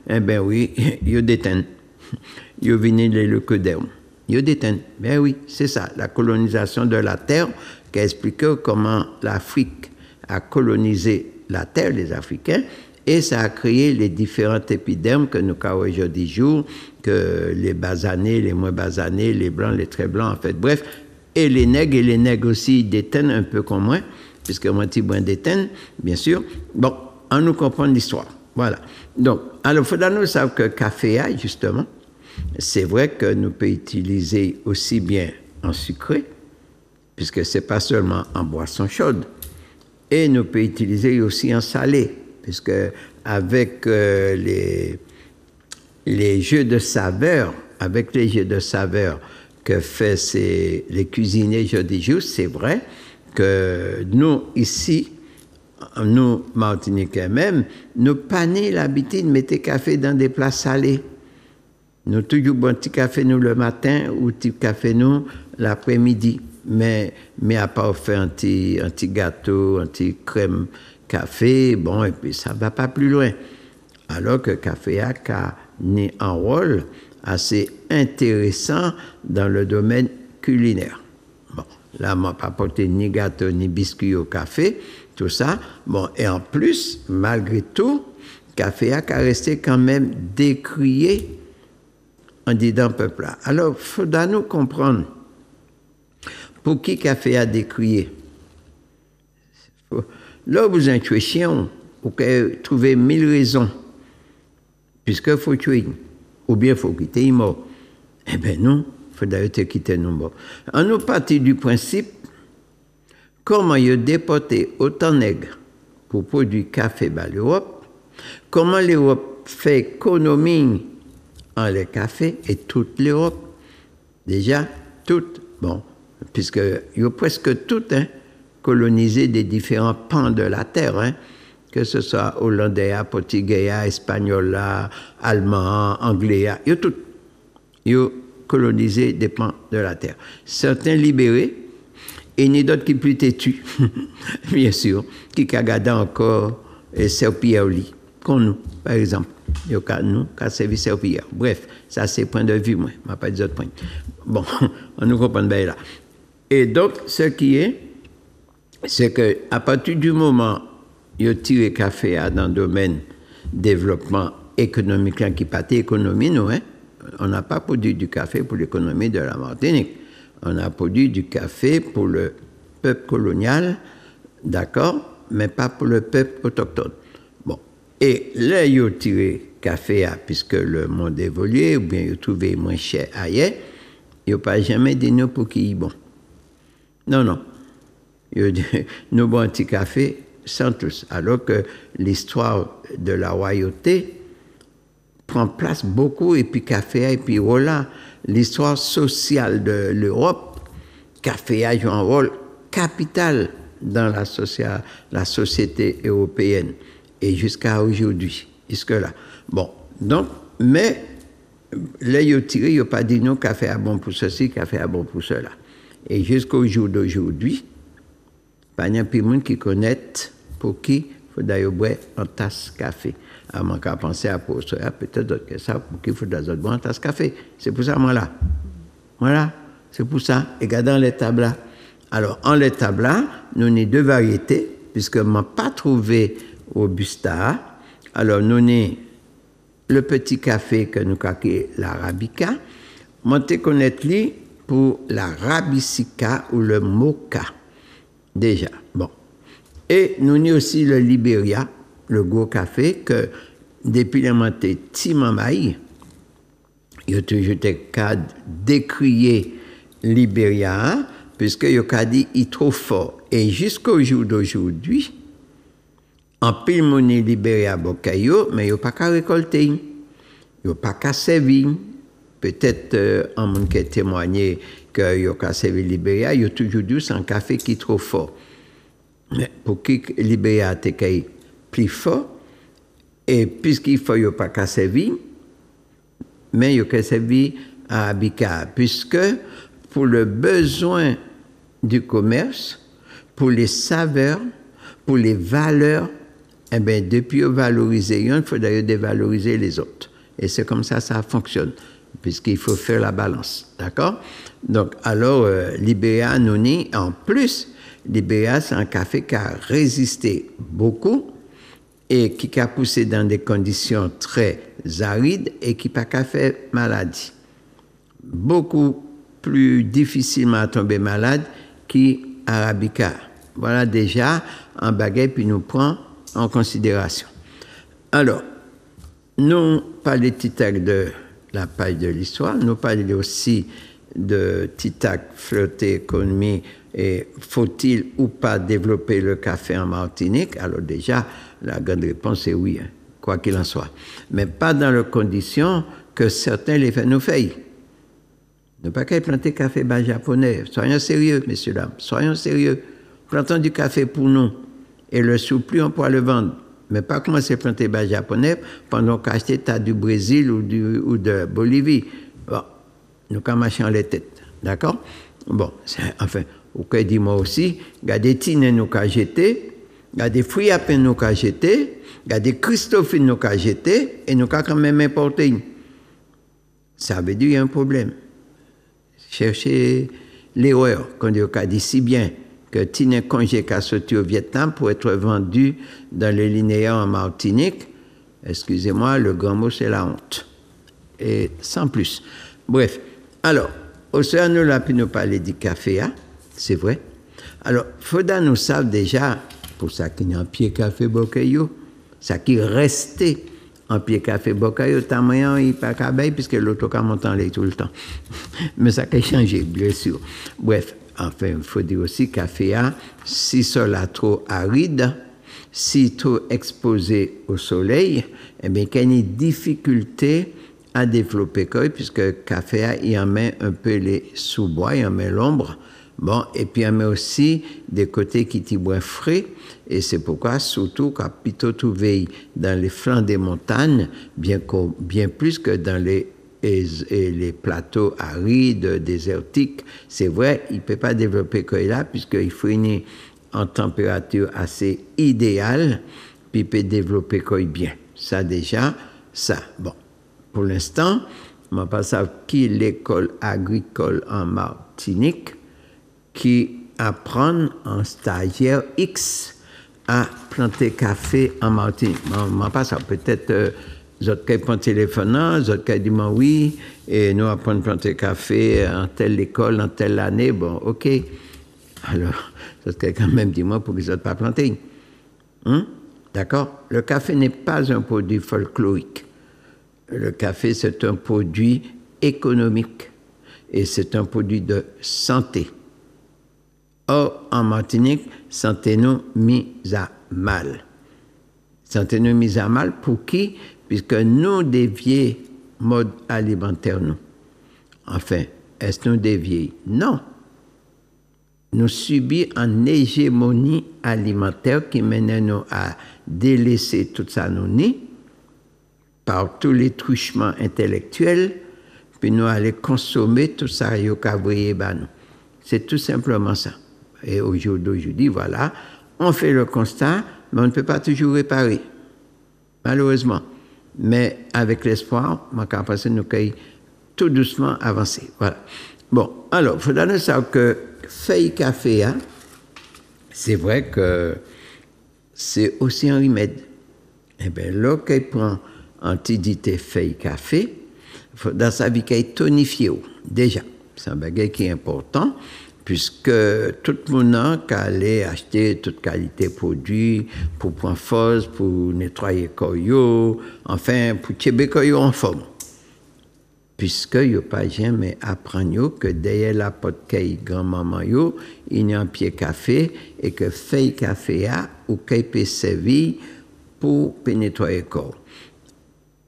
eh bien oui, ils détiennent. Ils viennent les leucodèrmes. Ils détiennent. Ben oui, c'est ça, la colonisation de la terre qui a expliqué comment l'Afrique a colonisé la terre, les Africains, et ça a créé les différentes épidermes que nous avons aujourd'hui jour, que les basanés, les moins basanés, les blancs, les très blancs, en fait, bref, et les nègres aussi détiennent un peu comme moi, puisque moi, petit moins détiennent, bien sûr. Bon, on nous comprend l'histoire. Voilà. Donc, alors, il faudra nous savoir que café a, justement, c'est vrai que nous pouvons utiliser aussi bien en sucré, puisque ce n'est pas seulement en boisson chaude, et nous pouvons utiliser aussi en salé, puisque avec les jeux de saveur, que fait les cuisiniers jeudi jour, c'est vrai que nous, ici, nous, Martiniquais même, nous pas l'habitude de mettre café dans des plats salés. Nous toujours bon petit café nous le matin ou petit café nous l'après-midi. Mais à part faire un petit gâteau, un petit crème café, bon, et puis ça ne va pas plus loin. Alors que café a un rôle assez intéressant dans le domaine culinaire. Bon, là, je n'ai pas porté ni gâteau, ni biscuit au café, tout ça. Bon, et en plus, malgré tout, café a resté quand même décrié en disant peuple là. Alors, il faudra nous comprendre pour qui café a décrié. Là, vous intuition, vous pouvez trouver 1000 raisons, puisqu'il faut tuer, ou bien il faut quitter, il mort. Eh bien non, il faut d'ailleurs quitter nous morts. On nous partit du principe, comment il a déporté autant de nègres pour produire café par l'Europe, comment l'Europe fait économie en les cafés, et toute l'Europe, déjà, toute, bon, puisque il y a presque tout, colonisé des différents pans de la terre, que ce soit hollandais, portugais, espagnol, allemand, anglais, il y a tout. Il y a colonisé des pans de la terre. Certains libérés, et il y a d'autres qui plus têtus, bien sûr, qui gardent encore Serpillère au lit, comme nous, par exemple. Il y a nous qui avons servi Serpillère. Bref, ça c'est point de vue, moi, je ne pas d'autres points. Bon, on nous comprend bien là. Et donc, ce qui est, c'est qu'à partir du moment où il a tiré café dans le domaine développement économique, qui n'est pas économie, nous, on n'a pas produit du café pour l'économie de la Martinique. On a produit du café pour le peuple colonial, d'accord, mais pas pour le peuple autochtone. Bon. Et là, il a tiré café, puisque le monde évoluait, ou bien il a trouvé moins cher ailleurs, il n'a pas jamais dit nous pour qui est bon. Non, non. Nous boivons un petit café sans tous, alors que l'histoire de la royauté prend place beaucoup, et puis café, et puis voilà, l'histoire sociale de l'Europe, café a joué un rôle capital dans la société européenne, et jusqu'à aujourd'hui, jusque-là. Bon, donc, mais là, il n'a pas dit non, café a bon pour ceci, café a bon pour cela. Et jusqu'au jour d'aujourd'hui, il y a plus de monde qui connaît pour qui il faut d'ailleurs boire en tasse café. Alors, on penser à pour ça, peut-être d'autres que ça, pour qui il faut d'ailleurs boire en tasse café. C'est pour ça, moi là. Voilà, c'est pour ça. Et regardez les tables là. Alors, en les tables là, nous avons deux variétés, puisque je n'ai pas trouvé Robusta. Alors, nous avons le petit café que nous avons, l'Arabica. Moi, je connais lui pour l'Arabica ou le Mocha. Déjà, bon. Et nous avons aussi le Liberia, le gros café, que depuis le moment de Timamaï, il a toujours été décrié Liberia, puisqu'il a dit qu'il est trop fort. Et jusqu'au jour d'aujourd'hui, en pile monnaie Liberia Bokayo, mais il n'a pas qu'à récolter, il n'a pas qu'à servir, peut-être un monde qui a témoigné que il a servi Libéria, il a toujours dit c'est un café qui est trop fort. Mais pour que Libéria était plus fort, et puisqu'il faut qu'il pas qu'à servir, mais il a servi à Arabica, puisque pour le besoin du commerce, pour les saveurs, pour les valeurs, eh bien, depuis valoriser il faut d'ailleurs dévaloriser les autres. Et c'est comme ça fonctionne, puisqu'il faut faire la balance. D'accord? Donc, alors, Libéria, Noni, en plus, Libéria, c'est un café qui a résisté beaucoup et qui a poussé dans des conditions très arides et qui n'a pas fait maladie. Beaucoup plus difficilement à tomber malade qu'Arabica. Voilà déjà un bagage qui nous prend en considération. Alors, nous parlons Titac de la page de l'histoire, nous parlons aussi de Titac, flotter économie et faut-il ou pas développer le café en Martinique? Alors déjà, la grande réponse est oui, hein, quoi qu'il en soit. Mais pas dans les conditions que certains les font nous faire. Ne pas qu'à planter café bas japonais. Soyons sérieux, messieurs, dames. Soyons sérieux. Plantons du café pour nous. Et le surplus, on pourra le vendre. Mais pas commencer à planter bas japonais pendant qu'acheter tas du Brésil ou de Bolivie. Bon, nous quand marchons les têtes. D'accord? Bon, enfin, vous pouvez dire moi aussi, il y a des tines nous qu'à jeter, il y a des fruits à peine nous qu'à jeter, il y a des Christophines nous qu'à jeter, et nous qu'à quand même importer. Ça veut dire qu'il y a un problème. Chercher l'erreur, quand il a dit si bien que Tine congé qu'a sorti au Vietnam pour être vendu dans les linéaires en Martinique, excusez-moi, le grand mot c'est la honte. Et sans plus. Bref, alors, au sein nous là, puis nous parler du café, hein, c'est vrai. Alors, faudra nous savoir déjà, pour ça qu'il y a un pied café Bocayo, ça qui restait en pied café Bocayo, t'as moyen, il pas qu'à bailler, puisque l'auto a monté en lait tout le temps. Mais ça a changé, bien sûr. Bref, enfin, il faut dire aussi café A, si cela trop aride, si trop exposé au soleil, eh bien, qu'il y a une difficulté à développer, puisque café A, il en met un peu les sous-bois, il en met l'ombre. Bon, et puis il met aussi des côtés qui sont moins frais, et c'est pourquoi, surtout quand plutôt trouvé dans les flancs des montagnes, bien plus que dans les plateaux arides, désertiques, c'est vrai, il ne peut pas développer que là, puisqu'il faut une en température assez idéale, puis il peut développer que bien. Ça déjà, ça. Bon, pour l'instant, on va pas savoir qui est l'école agricole en Martinique, qui apprennent en stagiaire X à planter café en Martinique. Je pas ça. Peut-être les autres qui prennent téléphone, les autres qui disent oui, et nous apprenons à planter café en telle école, en telle année. Bon, ok. Alors, les autres qui quand même disent moi pour qu'ils ne pas planter. D'accord? Le café n'est pas un produit folklorique. Le café, c'est un produit économique et c'est un produit de santé. Or, en Martinique, santé nous mise à mal. Santé nous mise à mal pour qui? Puisque nous dévions mode alimentaire, nous. Enfin, est-ce nous dévions? Non. Nous subissons une hégémonie alimentaire qui mène nous à délaisser tout ça nous nid par tous les truchements intellectuels, puis nous aller consommer tout ça yo cavrier ba nous. C'est tout simplement ça. Et aujourd'hui, voilà, on fait le constat, mais on ne peut pas toujours réparer, malheureusement. Mais avec l'espoir, ma capacité nous caille tout doucement avancer. Voilà. Bon, alors, il faudra savoir que feuille café, hein, c'est vrai que c'est aussi un remède. Eh bien, lorsqu'il prend antidité feuille café, il faudra savoir qu'il est tonifié. Déjà, c'est un bagage qui est important, puisque tout le monde qui allait acheter toute qualité de produits pour prendre force, pour nettoyer Koyo, enfin, pour tirer Koyo en forme. Puisque il n'y a pas jamais apprendre que derrière la pote de grand-maman, il y a un pied café et que feuille café a ou qu'il peut servir pour nettoyer le corps.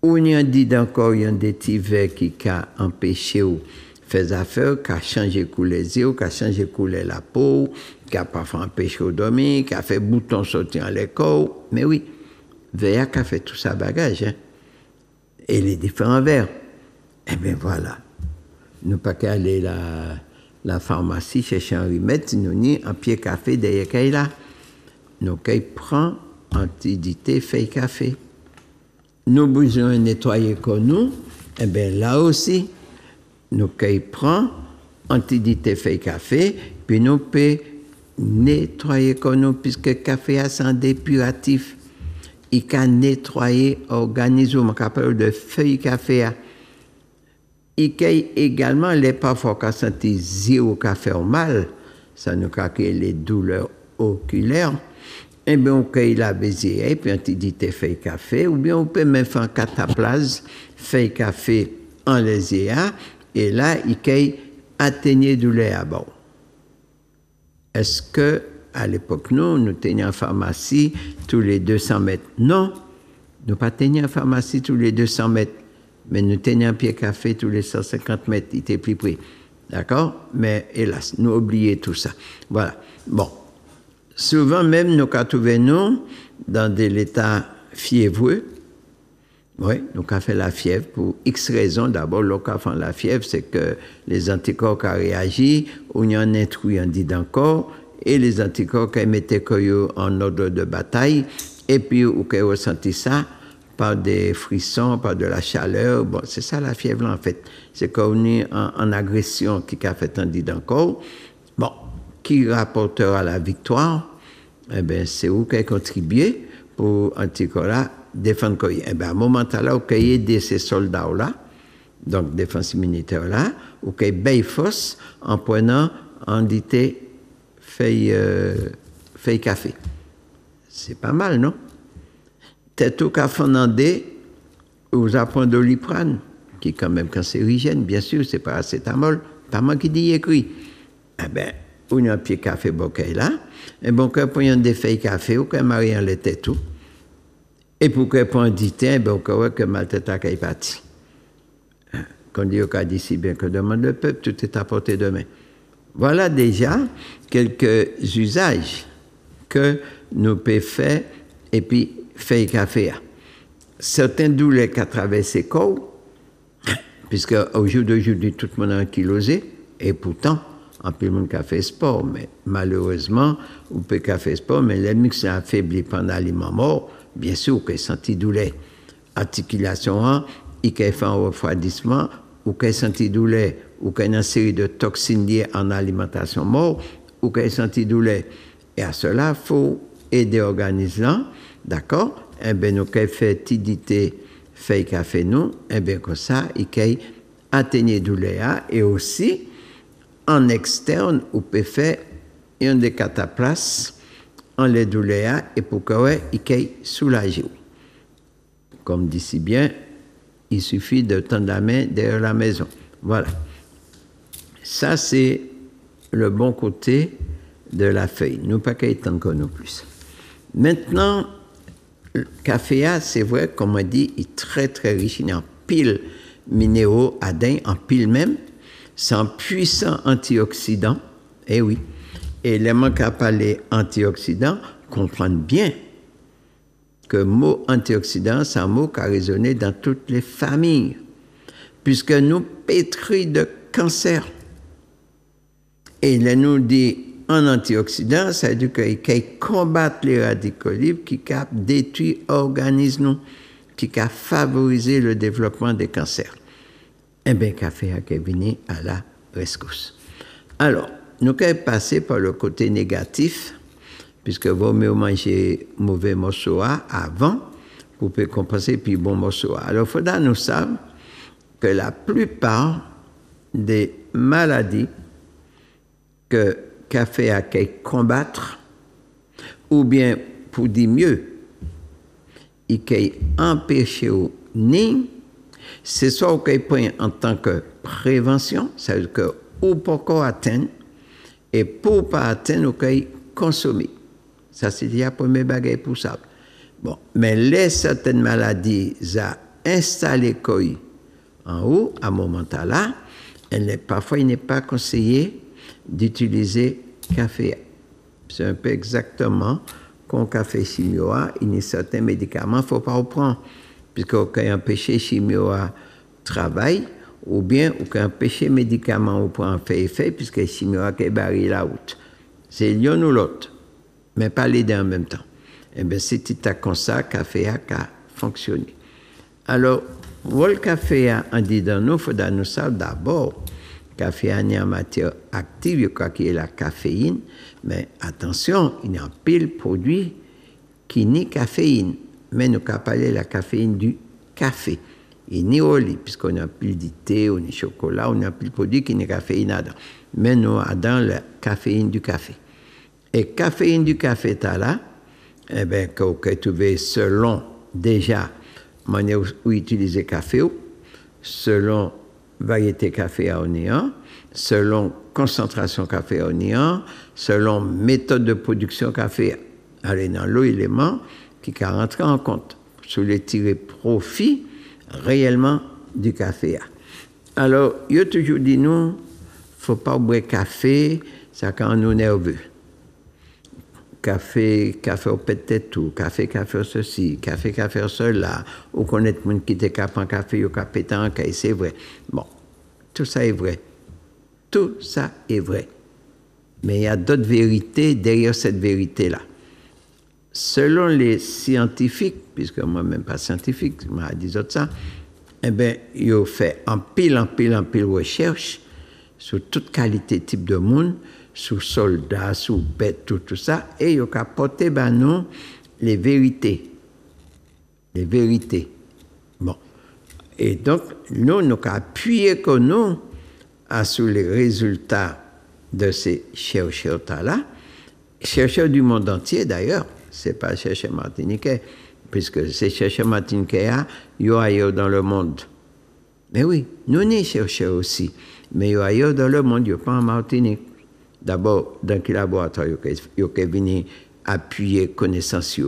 Ou il y a dit encore, il y a des petits verres qui ont empêché ou faire affaire, qui a changé couleur les yeux, qui a changé couleur la peau, qui a parfois empêché de dormir, qui a fait bouton sortir en l'école. Mais oui, verre qui a fait tout ça bagage. Hein? Et les différents verres. Eh bien voilà. Nous pas qu'à aller la pharmacie chercher un remède, nous ni un pied café derrière qu'elle là. Nous qu'elle prend antidité feuille café. Nous besoin nettoyer comme nous, eh bien là aussi, nous qu'elle prend antidité feuille café, puis nous peut nettoyer comme nous, puisque le café a un dépuratif. Il peut nettoyer l'organisme, on appelle de feuille café. Il peut également, les parfois qu'on sentit zéro café au mal, ça nous crée les douleurs oculaires. Eh bien, on peut la bézier, puis antidité feuille café, ou bien on peut même faire un cataplase, feuille café en lésia, et là, il peut atteindre douleur à bord. Est-ce que, à l'époque, nous tenions en pharmacie tous les 200 mètres? Non, nous pas tenions en pharmacie tous les 200 mètres, mais nous tenions un pied café tous les 150 mètres, il était plus près. D'accord? Mais hélas, nous oublions tout ça. Voilà. Bon. Souvent même, nous avons trouvé nous dans des états fiévreux. Oui, nous avons fait la fièvre pour X raisons. D'abord, l'occasion la fièvre, c'est que les anticorps ont réagi, ou il y a un intrus en dit d'encore, et les anticorps qui mettaient en ordre de bataille, et puis ou qui ressenti ça par des frissons, par de la chaleur. Bon, c'est ça la fièvre là, en fait. C'est qu'on est en agression qui a fait un dit d'encore. Bon, qui rapportera la victoire? Eh bien, c'est où qui a contribué pour anticorps défendre Koye. Eh bien, à un moment là, où qui a aidé ces soldats-là, donc défense immunitaire là, où qui a baillé force en prenant en dité feuille café. C'est pas mal, non? Tête au café vous apprenez Doliprane, qui est quand même cancérigène, bien sûr, c'est pas acétamol, pas moi qui dis écrit. Eh bien, on a un pied café bokeh là, et bon, quand on a des feuilles café, ou quand Marie en l'était tout, et pour qu'on prenne du temps, ben, on voit que mal tête à est parti. Quand on dit au dit si bien que demande le peuple, tout est à portée de main. Voilà déjà quelques usages que nous pouvons faire, et puis feuille café. Certains douleurs qui traversent les corps, puisque au jour d'aujourd'hui, tout le monde a ankylosé, et pourtant, en plus, le monde a fait sport, mais malheureusement, on peut faire sport, mais les muscles sont affaiblis pendant l'aliment mort, bien sûr, qu'il senti douleur. Articulation, il peut faire un refroidissement, ou qu'il senti douleur, ou qu'il y a une série de toxines liées en alimentation mort, ou qu'il senti douleur. Et à cela, il faut aider l'organisme, d'accord? Eh bien, nous avons fait tidité, feuille café, nous, eh bien, comme ça, il peut atteindre douleur, et aussi, en externe, on peut faire un des cataplaces en les douleurs et pour qu'il puisse soulager. Comme dit si bien, il suffit de tendre la main derrière la maison. Voilà. Ça, c'est le bon côté de la feuille. Nous pas qu'à étendre encore non plus. Maintenant, le café, c'est vrai, comme on dit, il est très très riche. Il est en pile minéraux, adin, en pile même. C'est un puissant antioxydant, eh oui. Et les gens qui parlent antioxydant comprennent bien que le mot antioxydant, c'est un mot qui a résonné dans toutes les familles, puisque nous pétris de cancer. Et il nous dit en antioxydant, ça veut dire qu'il combat les radicaux libres qui détruisent l'organisme, qui favorisent le développement des cancers. Eh bien, café a venu à la rescousse. Alors, nous avons passé par le côté négatif, puisque vaut mieux manger mauvais morceaux avant pour compenser puis bon morceau. Alors, il faudra nous savoir que la plupart des maladies que café a combattre, ou bien, pour dire mieux, il a empêché au ni, c'est ça qu'on prend en tant que prévention, c'est-à-dire que ou pour atteindre, et pour pas atteindre, on consommer. Ça, c'est la première bagaille pour ça. Bon, mais les certaines maladies installé quoi en haut, à moment là, parfois il n'est pas conseillé d'utiliser café. C'est un peu exactement comme café chimio, il y a certains médicaments, il ne faut pas en prendre, puisque quand un péché chimio travaille, ou bien quand un péché médicament prend fait effet, puisque chimio qui barre la route. C'est l'un ou l'autre, mais pas les deux en même temps. Eh bien, si tu as comme ça, café a fonctionné. Alors, le café on dit dans nous, il faut nous savoir d'abord, café est en matière active, il crois qu'il y a la caféine, mais attention, il y a un pile produit qui nie caféine, mais nous avons parlé de la caféine du café. Il n'y a pas puisqu'on a plus de thé, on a chocolat, on a plus de produits qui n'y caféine dedans. Mais nous avons la caféine du café. Et caféine du café, tu as là, eh bien, qu'on peut trouver selon déjà manière où utiliser café, selon variété café à oignon, selon concentration café à oignon, selon méthode de production café aller dans l'eau élément qui rentre en compte sur les tirer profit réellement du café. Alors, il a toujours dit nous, il ne faut pas boire café, ça quand on est nerveux. Café au peut-être tout, café ceci, café cela, ou connaître moun qui te prend café ou capétan, c'est vrai. Bon, tout ça est vrai. Tout ça est vrai. Mais il y a d'autres vérités derrière cette vérité-là. Selon les scientifiques, puisque moi-même pas scientifique, je m'a dit ça, eh bien, ils ont fait en pile recherche sur toute qualité type de monde, sous soldats, sous bêtes, tout ça, et ils ont apporté nous les vérités. Les vérités. Bon. Et donc, nous avons appuyé que nous sur les résultats de ces chercheurs-là, chercheurs du monde entier d'ailleurs, ce n'est pas chercheurs martiniquais, puisque ces chercheurs martiniquais, ils sont ailleurs dans le monde. Mais oui, nous sommes chercheurs aussi, mais ils sont ailleurs dans le monde, ils ne sont pas en Martinique. D'abord, dans quel laboratoire ils sont venus appuyer connaissances.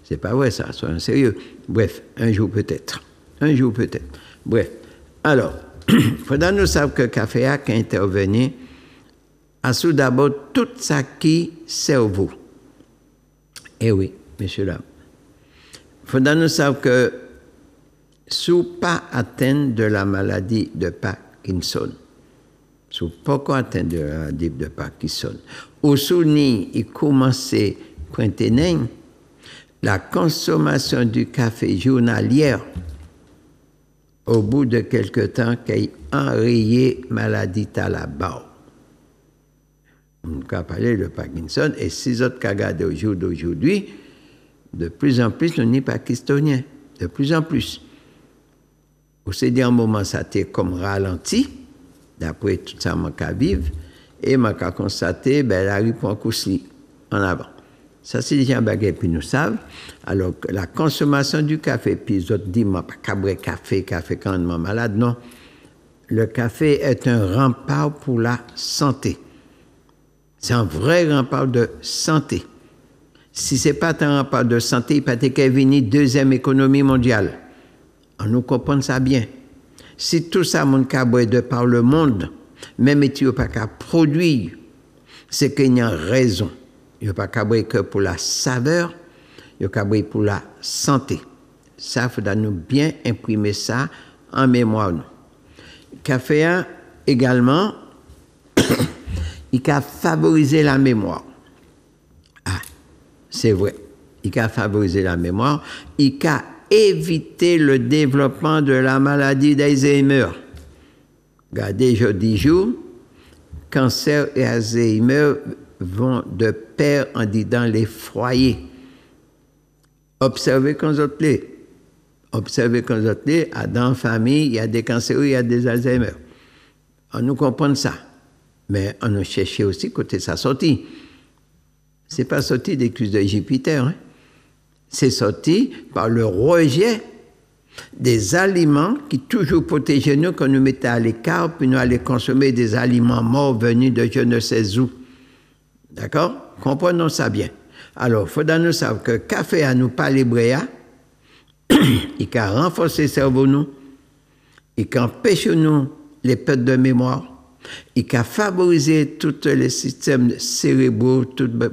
C'est pas vrai ça, soyons sérieux. Bref, un jour peut-être. Bref, alors, il faudra nous savoir que le café a intervenu à sous d'abord tout ça qui cerveau. Eh oui, messieurs, dames. Il faudra nous savoir que sous pas atteint de la maladie de Parkinson, sous pas atteint de la maladie de Parkinson, ou sous ni il commençait pointer la consommation du café journalière au bout de quelque temps qu'il a enrayé maladie à la barre. On a parlé de Parkinson et 6 autres cas regardés au jour d'aujourd'hui, de plus en plus, nous sommes pakistoniens, de plus en plus. Au dit un moment, ça a été comme ralenti, d'après tout ça, je vais vivre, et je vais constater, la rue prend coussi en avant. Ça, c'est déjà un bagage puis nous savons. Alors, la consommation du café, puis les autres disent, je ne pas café quand on est malade. Non. Le café est un rempart pour la santé. C'est un vrai rempart de santé. Si ce n'est pas un rempart de santé, il peut être venir deuxième économie mondiale. On nous comprend ça bien. Si tout ça, mon caboué de par le monde, même si tu n'as pas qu'à produire, c'est qu'il y a raison. Il n'y a pas qu'à boire que pour la saveur, il y a qu'à boire pour la santé. Ça, il faudra nous bien imprimer ça en mémoire. Le café également, il a favorisé la mémoire. Ah, c'est vrai. Il a favorisé la mémoire. Il a évité le développement de la maladie d'Alzheimer. Regardez, je dis jour, cancer et Alzheimer vont de pair en disant les foyers. Observez quand vous êtes Observez quand vous êtes dans la famille, il y a des cancers, il y a des Alzheimer. On nous comprend ça. Mais on a cherché aussi côté ça sorti. Ce n'est pas sorti des cuisses de Jupiter. Hein? C'est sorti par le rejet des aliments qui toujours protégeaient nous quand nous mettions à l'écart, puis nous allions consommer des aliments morts venus de je ne sais où. D'accord? Comprenons ça bien. Alors, il faut nous savoir que le café à nous pas libréa, il a renforcé le cerveau nous, il empêche nous les pertes de mémoire, il a favorisé tous les systèmes cérébraux,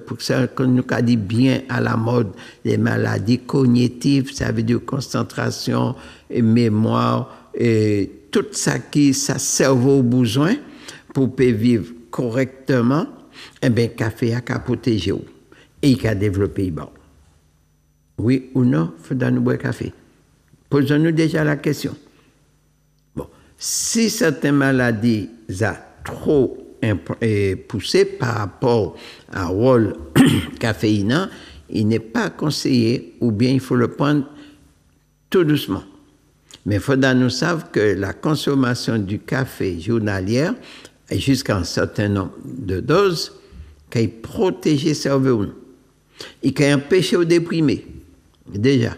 pour ça qu'on nous a dit bien à la mode, les maladies cognitives, ça veut dire concentration et mémoire, et tout ça qui ça cerveau besoin pour vivre correctement, eh bien, café a protégé et il a développé bon. Oui ou non, il faut nous boire café. Posons-nous déjà la question. Bon, si certaines maladies sont trop poussées par rapport à rôle caféinant, il n'est pas conseillé ou bien il faut le prendre tout doucement. Mais il faudra nous savoir que la consommation du café journalière, jusqu'à un certain nombre de doses, qui protège le cerveau et qui empêche de déprimer. Déjà.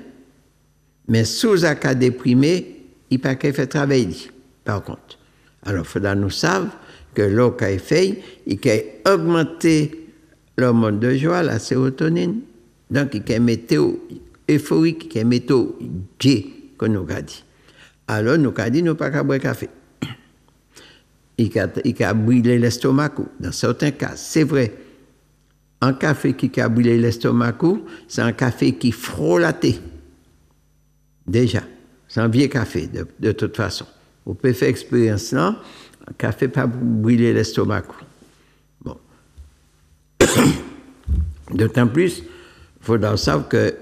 Mais sous un cas déprimé, il n'y a pas qu'à faire travailler, par contre. Alors, il faudra nous savoir que l'eau qu'il fait, il a augmenté l'hormone de joie, la sérotonine. Donc, il a météo euphorique, il a météo G, comme nous a dit. Alors, nous avons dit, nous ne pouvons pas boire café. Il a brûlé l'estomac. Dans certains cas, c'est vrai. Un café qui a brûlé l'estomac, c'est un café qui frôlaté. Déjà. C'est un vieux café, de toute façon. Vous pouvez faire expérience là, un café pas brûler l'estomac. Bon. D'autant plus, il faudra savoir que le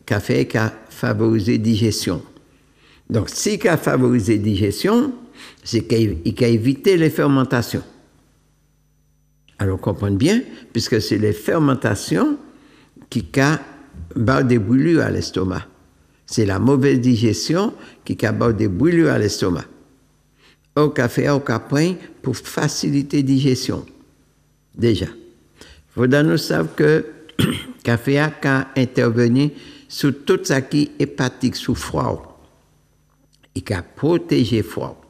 café a favorisé la digestion. Donc, si il a favorisé la digestion, c'est qu'il a évité les fermentations. Alors, comprenez bien, puisque c'est les fermentations qui ont des brûlures à l'estomac. C'est la mauvaise digestion qui a des brûlures à l'estomac. Au café, au caprin, pour faciliter la digestion. Déjà. Il faudra nous savoir que le café a intervenu sur tout ce qui est hépatique, sous froid. Il a protégé le froid.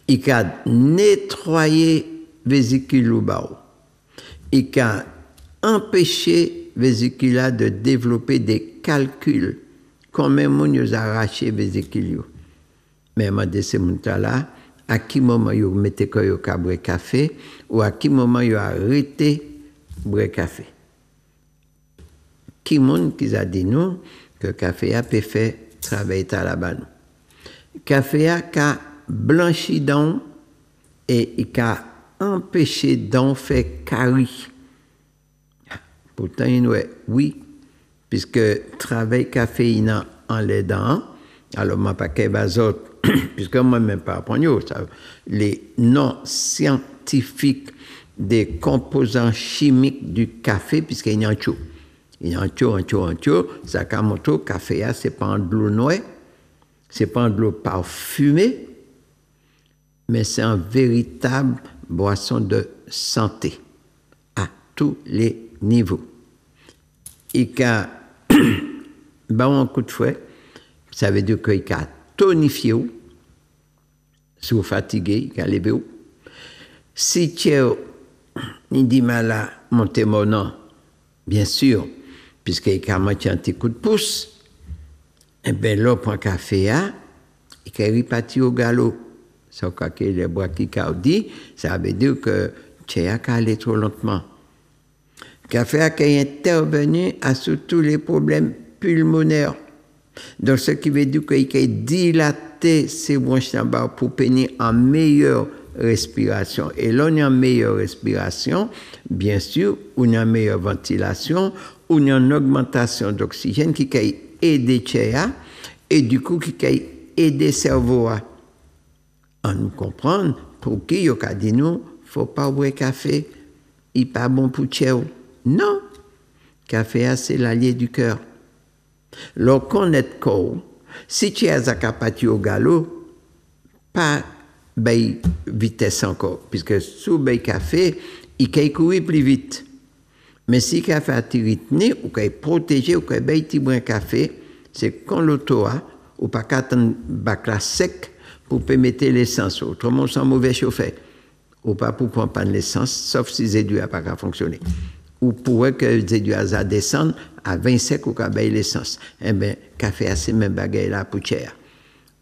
Il a nettoyé la vésicule au bas. Il a empêché la vésicule de développer des calculs. Combien de gens ont arraché la vésicule? Mais de ces gens-là, à quel moment ils mettaient boire café ou à quel moment ils ont arrêté de boire café? Qui monde qui a dit nous que le café a pu faire travailler à la bas. Le café a blanchi donc et il a empêché d'en faire carie. Pourtant, oui, puisque travail caféinant en les dents, alors ma paquet bazote, puisque moi-même pas apprendre les noms scientifiques des composants chimiques du café, puisqu'il y a un tout. Il y a un tout, ça a montré que le café, c'est pas de l'eau noire, c'est pas de l'eau parfumée, mais c'est une véritable boisson de santé à tous les niveaux. Il y a un coup de fouet, ça veut dire qu'il a tonifié, si vous fatigué, il a levé. Si tu dit mal à monter mon nom, bien sûr, puisqu'il a monté un petit coup de pouce, et bien là, pour un café, il a reparti au galop. Ça veut dire que les bois qui ont dit, ça veut dire que tu as allé trop lentement. Le café a intervenu à tous les problèmes pulmonaires. Donc, ce qui veut dire qu'il a dilaté ces bronches en bas pour pénétrer en meilleure respiration. Et là, on a une meilleure respiration, bien sûr, on a une meilleure ventilation, on a une augmentation d'oxygène qui a aidé Tchéa et du coup qui a aidé le cerveau à nous comprendre pour qui il a dit nous, il ne faut pas boire café, il n'est pas bon pour Tchéa. Non, café c'est l'allié du cœur. Lorsqu'on est corps, si tu as un capati au galop, pas vitesse encore, puisque sous le café, il peut courir plus vite. Mais si le café a rythmé, ou qu'il est protégé, ou qu'il est un café, c'est quand l'auto a, ou pas qu'à un bac sec pour permettre l'essence. Autrement, sans mauvais chauffeur. Ou pas pour prendre l'essence, sauf si les aiguilles n'ont pas fonctionné. ou pourrait que du hasard descende à 25 ou qu'à bailler l'essence. Eh bien, café a ces mêmes bagailles là pour cher.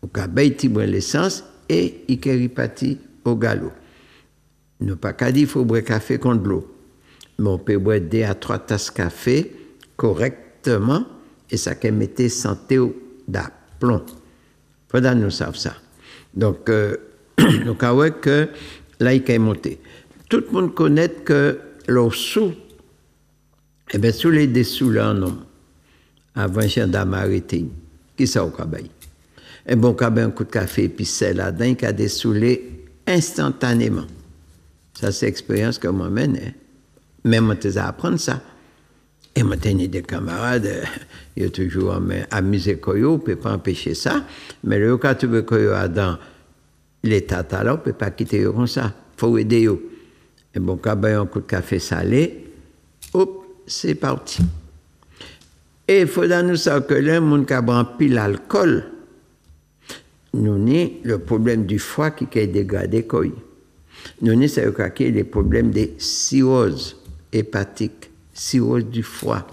Ou qu'à bailler l'essence et il est reparti au galop. Nous pas qu'à dire qu'il faut boire café contre l'eau. Mais on peut boire 2 à 3 tasses de café correctement et ça peut mettre santé d'aplomb. Il faut que nous sachions ça. Donc, nous avons que là, il est monté. Tout le monde connaît que l'eau sous, eh bien, sous les dessous là, non, avant gendarme arrêté, qui ça au cabaye? Eh bien, on a un coup de café et puis c'est là-dedans qui a dessoulé instantanément. Ça, c'est l'expérience que moi mène. Hein. Même on à apprendre ça. Et moi, j'ai des camarades, ils ont toujours amusé Koyo, on ne peut pas empêcher ça. Mais le cas tu veux Koyo dans l'état là, on ne peut pas quitter comme ça. Il faut aider. Et bon, quand on a un coup de café salé, hop, c'est parti. Et il faut nous savoir que là, les gens qui ont pris l'alcool, nous avons le problème du foie qui est dégradé. Nous avons les problèmes de cirrhose hépatique, cirrhose du foie.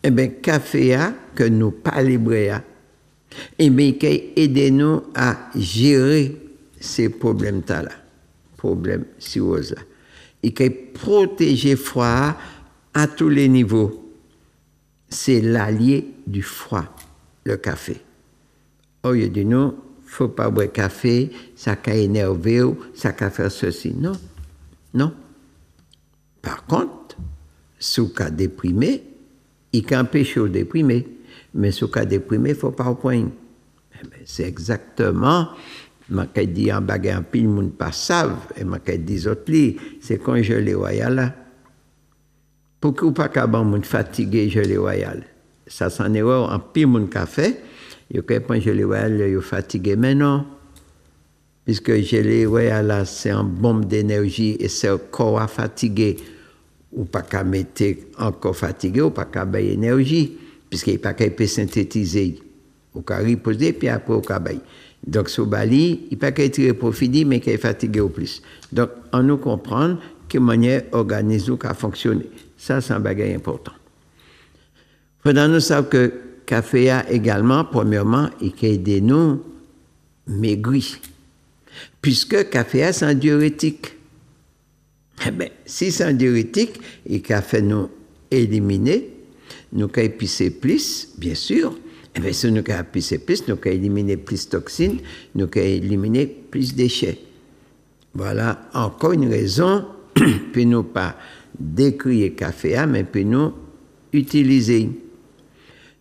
Eh bien, café que nous parlons, eh bien, il aide nous à gérer ces problèmes-là, problèmes cirrhose-là. Il peut protéger le foie à tous les niveaux. C'est l'allié du foie, le café. Oh, il dit non, il ne faut pas boire café, ça peut énerver, ça peut faire ceci. Non, non. Par contre, si vous êtes déprimé, il peut empêcher de déprimer. Mais si vous êtes déprimé, il ne faut pas au point. C'est exactement, je dis en bagarre, en pile, les gens ne savent, et je dis autres, c'est quand je les voyais là. Pourquoi pas qu'à bon monde fatigué gelé royal? Ça s'en est en pile mon café. Il y a pas gelé royal, il est fatigué. Mais non, puisque gelé royal là, c'est une bombe d'énergie et c'est un corps fatigué. Ou pas qu'à mettre encore fatigué, ou pas qu'à bailler énergie, puisqu'il pas qu'à peut synthétiser. Ou qu'à reposer puis après au cabaye. Donc sur Bali, il pas qu'à tirer profit, mais qu'à fatigué au plus. Donc on nous comprend que manière organisée qu'à fonctionner. Ça, c'est un bagage important. Il faut nous savoir que le café a également, premièrement, il aide nous maigrir. Puisque le café a, c'est un diurétique. Eh bien, si c'est un diurétique, et qu'il fait nous éliminer, nous avons épicer plus, bien sûr. Eh bien, si nous avons épicer plus, nous avons éliminer plus de toxines, nous avons éliminer plus de déchets. Voilà encore une raison, puis nous pas décrire le café, mais puis nous utiliser.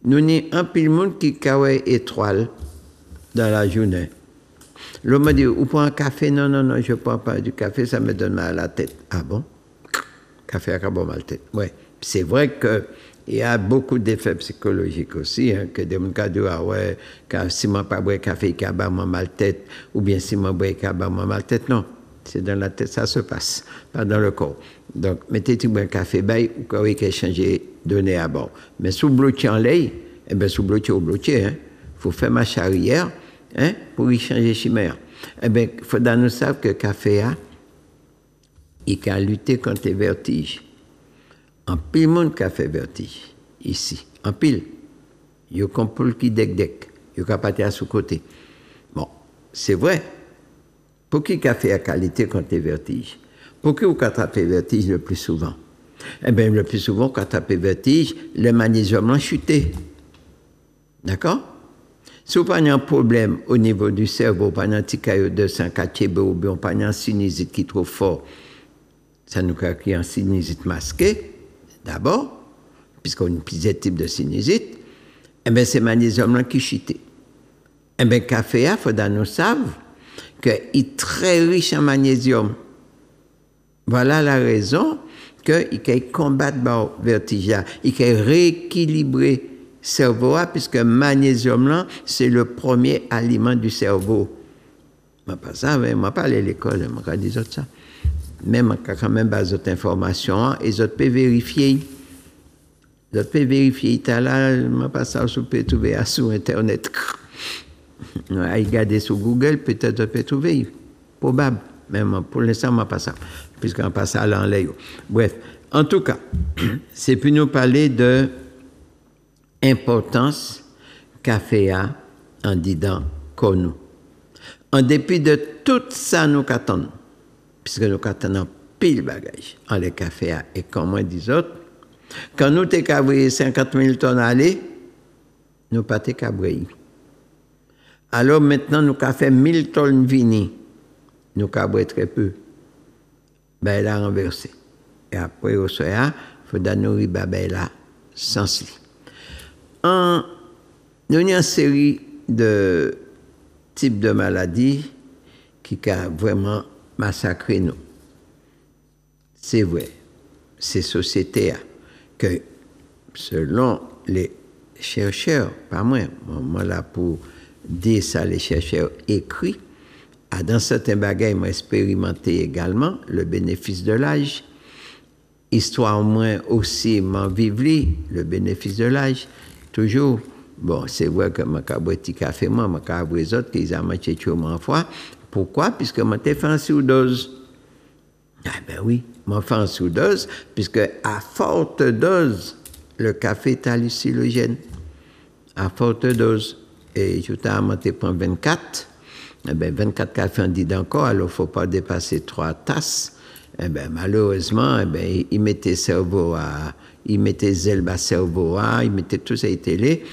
Nous avons un peu de monde qui a étoile dans la journée. L'homme me dit, vous prenez un café? Non, non, non, je ne prends pas du café, ça me donne mal à la tête. Ah bon? Café a bon mal à la tête. Oui. C'est vrai qu'il y a beaucoup d'effets psychologiques aussi, hein, que des gens disent, ah ouais, si je ne pas boire café, il y a mal à la tête, ou bien si je bois, il y a mal à la tête. Non. C'est dans la tête, ça se passe, pas dans le corps. Donc, mettez-vous un café bail ou quand vous changer données à bord. Mais sous bloqué en lait, eh bien, sous bloqué ou bloqué, hein, faut faire marche arrière, hein, pour y changer chimère. Eh bien, il faut nous savoir que le café il peut lutter contre les vertiges. En pile, monde qui a fait vertige, ici, en pile. Il y a un poule qui dec-dec, il y a un pâté à sous-côté. Bon, c'est vrai. Pour qui café a qualité contre les vertiges? Pour qui vous attrapez le vertige le plus souvent? Eh bien, le plus souvent, quand vous attrapez le vertige, le magnésium a chuté. D'accord? Si vous avez un problème au niveau du cerveau, pas un petit caillot de 204 ou bien pas un sinusite qui est trop fort, ça nous crée un sinusite masqué, d'abord, puisqu'on a une plusieurs types de sinusite, eh bien, c'est le magnésium qui chute. Eh bien, le café, il faut nous savoir qu'il est très riche en magnésium. Voilà la raison qu'il peut combattre le vertige, il peut rééquilibrer le cerveau, puisque le magnésium, c'est le premier aliment du cerveau. Je ne pas ça, je ne pas aller à l'école, je ne dis pas ça. Même quand même d'autres informations, et les autres peuvent vérifier. Les autres peuvent vérifier. Là, je ne pas ça, vous pouvez trouver sur Internet. Regardez sur Google, peut-être vous pouvez trouver. Probable. Même pour l'instant, je ne pas ça. Puisqu'on passe à l'enlève. Bref, En tout cas, c'est pour nous parler de l'importance café a en disant qu'on en dépit de tout ça nous attendons, puisque nous attendons pile bagage en les cafés a et comme moi dis autres, quand nous t'es cabré 50 000 tonnes à aller, nous pas t'es cabré. Alors maintenant nous avons fait 1000 tonnes vini, nous cabré très peu. Ben elle a renversé. Et après au soir, il faut nourrir babella sans sli. Nous avons une série de types de maladies qui a vraiment massacré nous. C'est vrai, ces sociétés que, selon les chercheurs, pas moi, moi là pour dire ça, les chercheurs écrits, dans certains bagages, ils expérimenté également le bénéfice de l'âge. Histoire moins aussi, m'en vivre le bénéfice de l'âge. Toujours, bon, c'est vrai que je suis petit café, moi, je suis les autres qui ont mangé tout mon fois. Pourquoi? Puisque je suis fait en sous-dose. Ah ben oui, je suis fait en sous-dose, puisque à forte dose, le café est hallucinogène. À forte dose. Et je t'ai prendre 24. Eh bien, 24 cafés en dit encore, alors il ne faut pas dépasser 3 tasses. Eh bien, malheureusement, eh bien, ils mettaient cerveau à, ils mettaient zèle à cerveau à, ils mettaient tout ça à télé.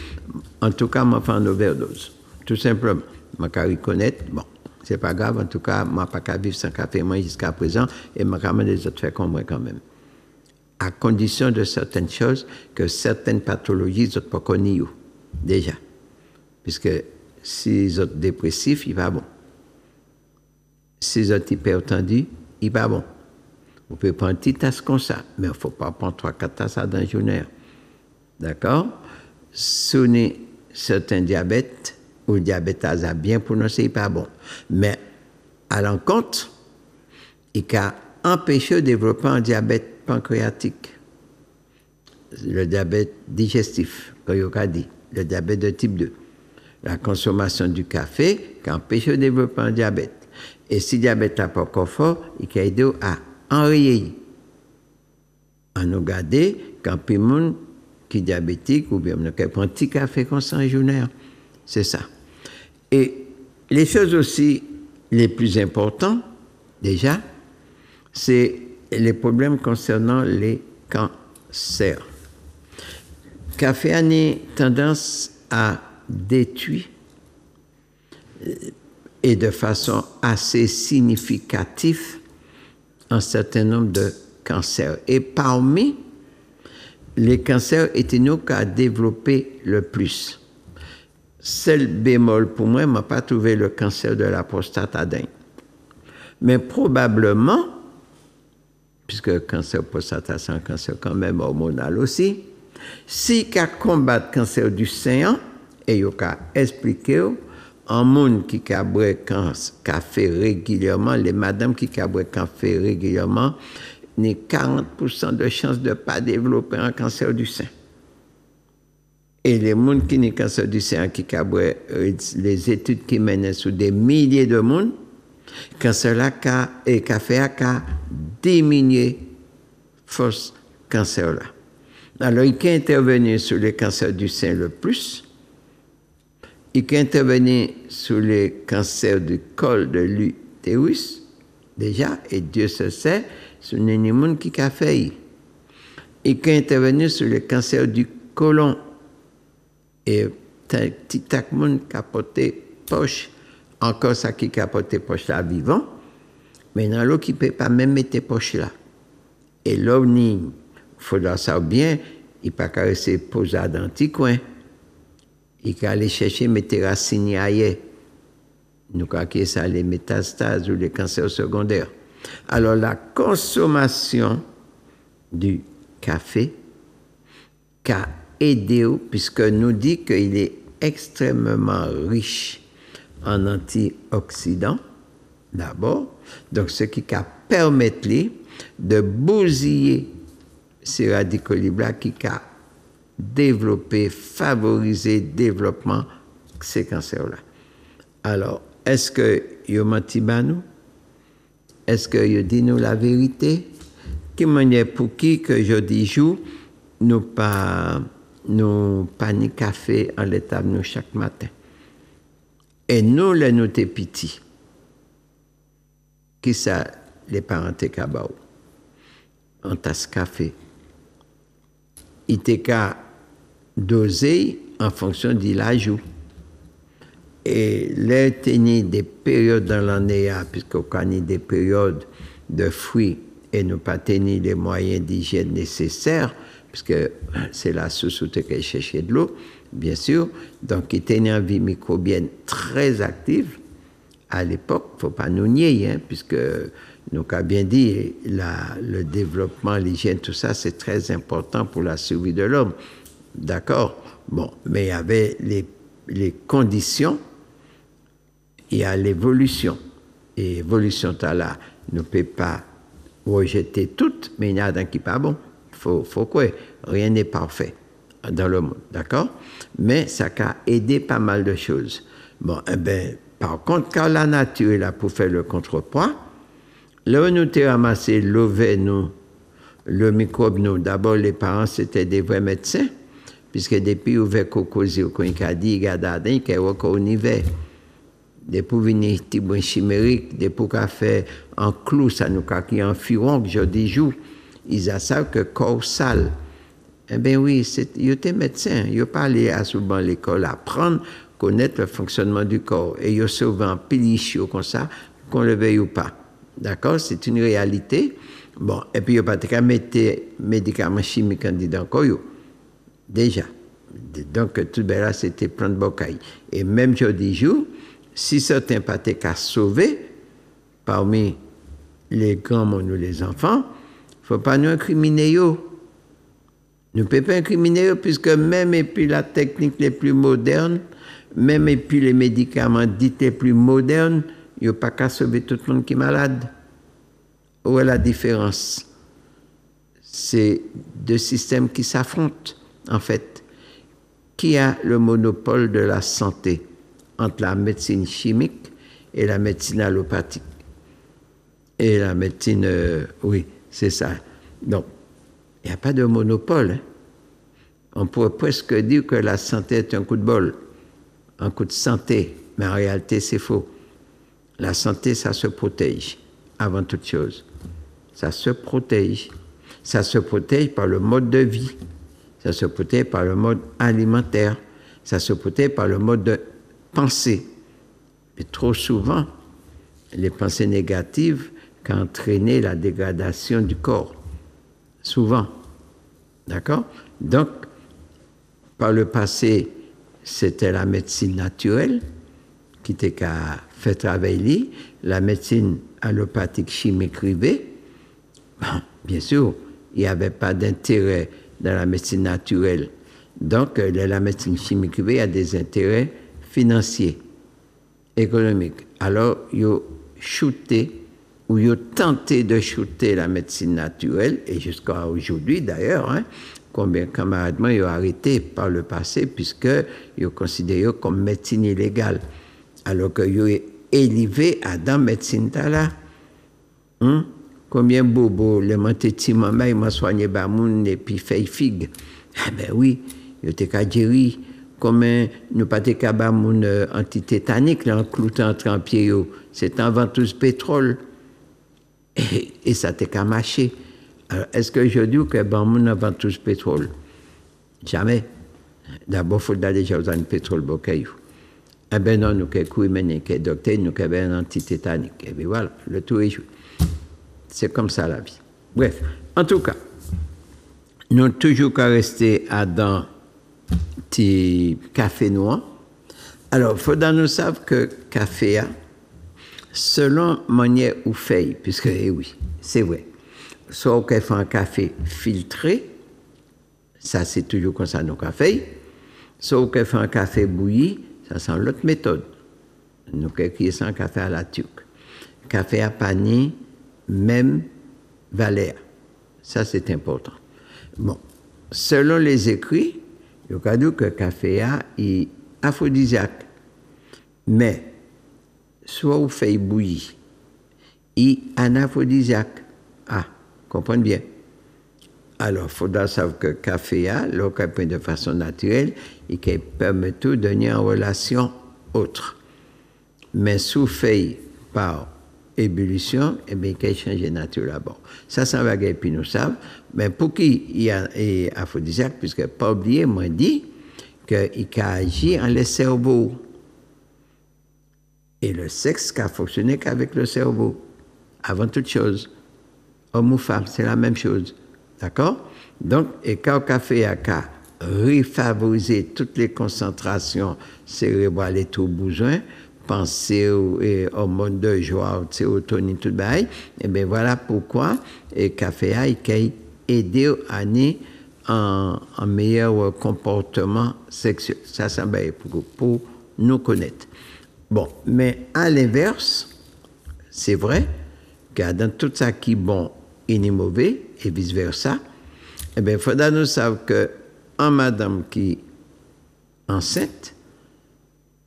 En tout cas, moi, je fais une overdose. Tout simplement. Je peux reconnaître, bon, c'est pas grave, en tout cas, je ne peux pas vivre sans café moi jusqu'à présent, et je peux les autres faire comprendre quand même. À condition de certaines choses, que certaines pathologies, ils ne pas connues, déjà. Puisque si ils sont dépressifs, il va bon. Si ils sont hypertendus, il va bon. Vous pouvez prendre une petite tasse comme ça, mais il ne faut pas prendre 3-4 tasses dans la journée. D'accord? Si on a certains diabètes, ou le diabète a bien prononcé, il n'est pas bon. Mais à l'encontre, il a empêché le développement du diabète pancréatique, le diabète digestif, comme on a dit, le diabète de type 2. La consommation du café qui empêche le développement du diabète. Et si le diabète n'est pas encore fort, il peut aider à enrayer. En nous garder, quand il y a des gens qui sont diabétiques, ou bien on peut prendre un petit café comme ça en journée. C'est ça. Et les choses aussi les plus importantes, déjà, c'est les problèmes concernant les cancers. Le café a une tendance à détruire et de façon assez significative un certain nombre de cancers. Et parmi les cancers éthyliques qu'a développé le plus. Seul bémol pour moi, je n'ai pas trouvé le cancer de la prostate à dingue. Mais probablement, puisque le cancer de la prostate, c'est un cancer quand même hormonal aussi, si qu'à combattre le cancer du sein, et il a expliqué, en monde qui a bu café régulièrement, les madames qui a bu café régulièrement, ont 40% de chances de ne pas développer un cancer du sein. Et les gens qui ont un cancer du sein, qui a bu les études qui mènent sur des milliers de monde, cancer là et café a diminué force cancer là. Alors, il peut intervenir sur le cancer du sein le plus. Il peut intervenir sur les cancers du col de l'utérus, déjà, et Dieu se sait, sur les gens qui a fait. Il peut intervenir sur le cancer du côlon. Et petit monde qui a porté poche, encore ça qui a porté poche là vivant, mais dans l'autre qui ne peut pas même mettre poche là. Et l'homme, il faudra ça bien, il ne peut pas rester posé dans un petit coin. Il peut aller chercher mes racines ailleurs. Nous avons ça les métastases ou les cancers secondaires. Alors la consommation du café a aidé, puisque nous dit qu'il est extrêmement riche en antioxydants, d'abord, donc ce qui permet de bousiller ces radicaux libres qui a développé, favorisé le développement de ces cancers-là. Alors, est-ce que vous menti nous? Est-ce que vous dit nous la vérité? qui manière pour qui que je dis jour, nous pas ni café en l'état nous chaque matin. Et nous, les nous t'es petits. Qui ça, les parents t'es cabao? On tasse café. Il t'est qu'à doser en fonction de l'ajout. Et les tenir des périodes dans l'année, puisqu'on connaît des périodes de fruits et nous pas tenir les moyens d'hygiène nécessaires, puisque c'est la société qui cherche de l'eau, bien sûr. Donc, il tenait une vie microbienne très active. À l'époque, il ne faut pas nous nier, hein, puisque nous avons bien dit, le développement, l'hygiène, tout ça, c'est très important pour la survie de l'homme. D'accord? Bon, mais il y avait les conditions, il y a l'évolution. Et l'évolution, là, ne peut pas rejeter toutes, mais il y en a qui n'est pas bon. Faut quoi? Rien n'est parfait dans le monde, d'accord? Mais ça a aidé pas mal de choses. Bon, eh ben, par contre, quand la nature est là pour faire le contrepoids, là où nous avons ramassé nous, le microbe, nous, d'abord, les parents, c'était des vrais médecins, puisque depuis ouvert Cocosi, au Konkadi, Gadadin, qui est encore au niveau. Depuis venir tibouin chimérique, depuis qu'on fait un clou, ça nous a qui en furon, que je dis jour, ils savent que corps sale. Eh bien oui, ils étaient médecins, ils pas allé à souvent l'école apprendre, connaître le fonctionnement du corps. Et ils souvent pilichio comme ça, qu'on le veuille ou pas. D'accord? C'est une réalité. Bon, et puis ils n'ont pas de mettre médicaments chimiques en dedans corps. Déjà. Donc, tout là, c'était plein de bocailles. Et même je dis jour, si certains pas été qu'à sauver, parmi les grands ou les enfants, il ne faut pas nous incriminer. Nous ne pouvons pas incriminer puisque même et puis la technique les plus moderne, même et puis les médicaments dits les plus modernes, il n'y a pas qu'à sauver tout le monde qui est malade. Où est la différence? C'est deux systèmes qui s'affrontent, en fait. Qui a le monopole de la santé entre la médecine chimique et la médecine allopathique? Et la médecine, oui, c'est ça. Donc, il n'y a pas de monopole. Hein. On pourrait presque dire que la santé est un coup de bol, un coup de santé, mais en réalité, c'est faux. La santé, ça se protège, avant toute chose. Ça se protège. Ça se protège par le mode de vie. Ça se protège par le mode alimentaire. Ça se protège par le mode de pensée. Et trop souvent, les pensées négatives qui ont entraîné la dégradation du corps. Souvent. D'accord? Donc, par le passé, c'était la médecine naturelle qui était qu'à faire travailler, la médecine allopathique chimique rivée. Bon, bien sûr, il n'y avait pas d'intérêt dans la médecine naturelle. Donc, la médecine chimique rivée a des intérêts financiers, économiques. Alors, ils ont shooté, ou ils ont tenté de shooter la médecine naturelle, et jusqu'à aujourd'hui d'ailleurs, hein, combien de camarades ils ont arrêté par le passé, puisqu'ils ont considéré comme médecine illégale, alors qu'ils ont élevé à dans médecine là. Combien de bobos, les mentétis, maman, ils m'ont soigné bamoun et puis fait figue. Eh ben oui, ils ont été guéris. Combien nous pas été bamoun antitétanique, là, en cloutant entre en pied, c'est en ventouse pétrole. Et ça t'est qu'à mâcher. Alors, est-ce que je dis que bamoun en ventouse pétrole? Jamais. D'abord, il faut d'aller déjà dans le pétrole bocaillou. Eh ben non, nous avons mené, nous docteur, nous avons un antitétanique. Et bien voilà, le tout est joué. C'est comme ça la vie. Bref, en tout cas, nous avons toujours qu'à rester dans petit café noir. Alors, il faut nous savoir que café, selon manière ou feuille, puisque, eh oui, c'est vrai, soit on fait un café filtré, ça c'est toujours comme ça nos cafés, soit on fait un café bouilli, ça c'est l'autre méthode. Nous avons un café à la turque. Café à panier, même valeur. Ça, c'est important. Bon, selon les écrits, il y a dit que le café est aphrodisiaque. Mais, soit on fait bouillir, il est anaphrodisiaque. Ah, Comprenez bien. Alors, il faudra savoir que le café, l'eau qui est de façon naturelle, et qui permet tout de donner en relation autre. Mais sous fait par ébullition, eh bien, il change de nature là-bas. Ça va gagner, puis nous savons. Mais pour qui il y a un aphrodisiaque, puisque pas oublier, moi dit qu'il agit en le cerveau. Et le sexe qui a fonctionné qu'avec le cerveau. Avant toute chose. Homme ou femme, c'est la même chose. D'accord? Donc, et quand le café a qu'à refavoriser toutes les concentrations cérébrales et tout besoin, penser aux hormones de joie, sérotonine, tout bail, et bien voilà pourquoi le café a aidé à aller en meilleur comportement sexuel. Ça bien pour nous connaître. Bon, mais à l'inverse, c'est vrai que dans tout ça qui est bon et ni mauvais, et vice-versa, eh bien, il faudra nous savoir qu'en madame qui est enceinte,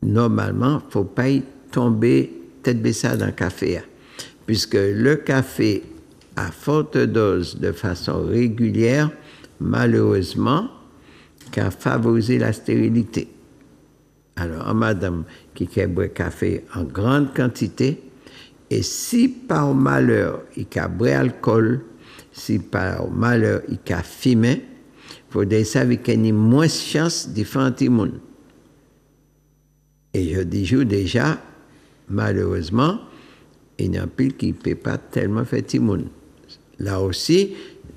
normalement, il ne faut pas y tomber tête baissée dans le café. Puisque le café, à forte dose, de façon régulière, malheureusement, a favorisé la stérilité. Alors, en madame qui boit café en grande quantité, et si par malheur, il a bu alcool, si par malheur, il a fumé, il faudrait savoir qu'il y a moins de chances de faire un monde. Et je dis déjà, malheureusement, il y a un pile qui ne peut pas tellement faire un monde. Là aussi,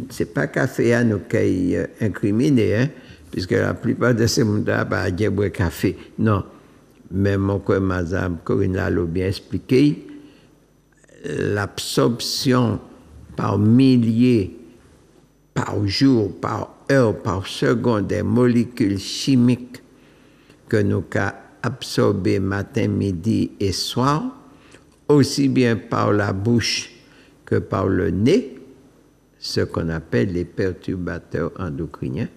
ce n'est pas café à nous qui incriminé, hein, puisque la plupart de ces gens-là, bah, ils boivent café. Non. Mais mon collègue, madame Corinne l'a bien expliqué, l'absorption par milliers, par jour, par heure, par seconde des molécules chimiques que nous avons absorbées matin, midi et soir, aussi bien par la bouche que par le nez, ce qu'on appelle les perturbateurs endocriniens,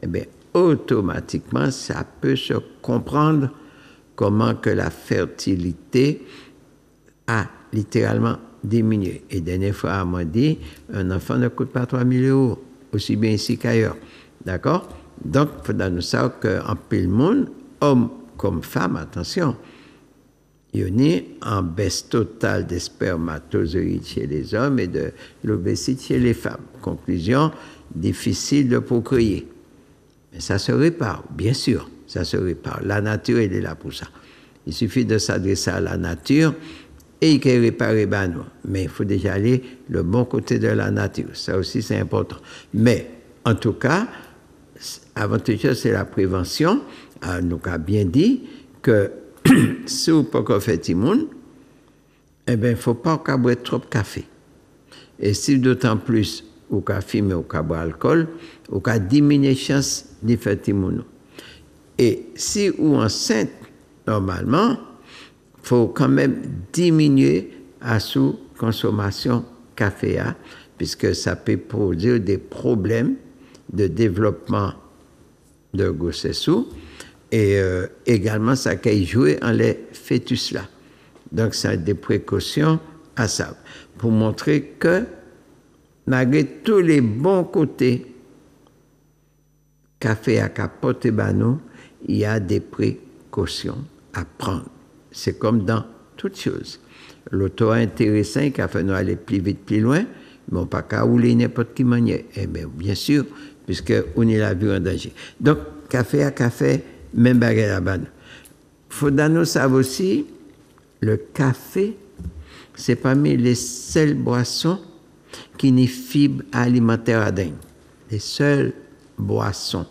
eh bien, automatiquement, ça peut se comprendre comment que la fertilité a littéralement diminué. Et dernière fois, elle m'a dit, un enfant ne coûte pas 3 000 €, aussi bien ici qu'ailleurs. D'accord? Donc, il faudra nous savoir qu'en pile monde, homme comme femme, attention, il y a une baisse totale des spermatozoïdes chez les hommes et de l'obésité chez les femmes. Conclusion, difficile de procréer. Mais ça se répare, bien sûr, ça se répare. La nature, elle est là pour ça. Il suffit de s'adresser à la nature et il peut réparer nous. Mais il faut déjà aller le bon côté de la nature. Ça aussi, c'est important. Mais, en tout cas, avant toute chose, c'est la prévention. Nous avons bien dit que si vous ne pouvez pas faire de monde, eh bien, il ne faut pas boire trop de café. Et si d'autant plus, ou qu'à fumer ou qu'à boire alcool, ou qu'à diminuer les chances de faire de monde. Et si vous êtes enceinte, normalement, il faut quand même diminuer la sous-consommation café, puisque ça peut produire des problèmes de développement de grossesse et également ça peut jouer en les fœtus là. Donc, ça a des précautions à ça. Pour montrer que, malgré tous les bons côtés, café à capote banou, il y a des précautions à prendre. C'est comme dans toutes choses. L'auto intéressant qui a fait nous aller plus vite, plus loin, mais on ne peut pas rouler n'importe quelle manière. Eh bien sûr, puisqu'on est la vie en danger. Donc, café à café, même bagarre à banane. Il faut nous savoir aussi, le café, c'est parmi les seules boissons qui n'ont fibres alimentaires à dingue. Les seules boissons.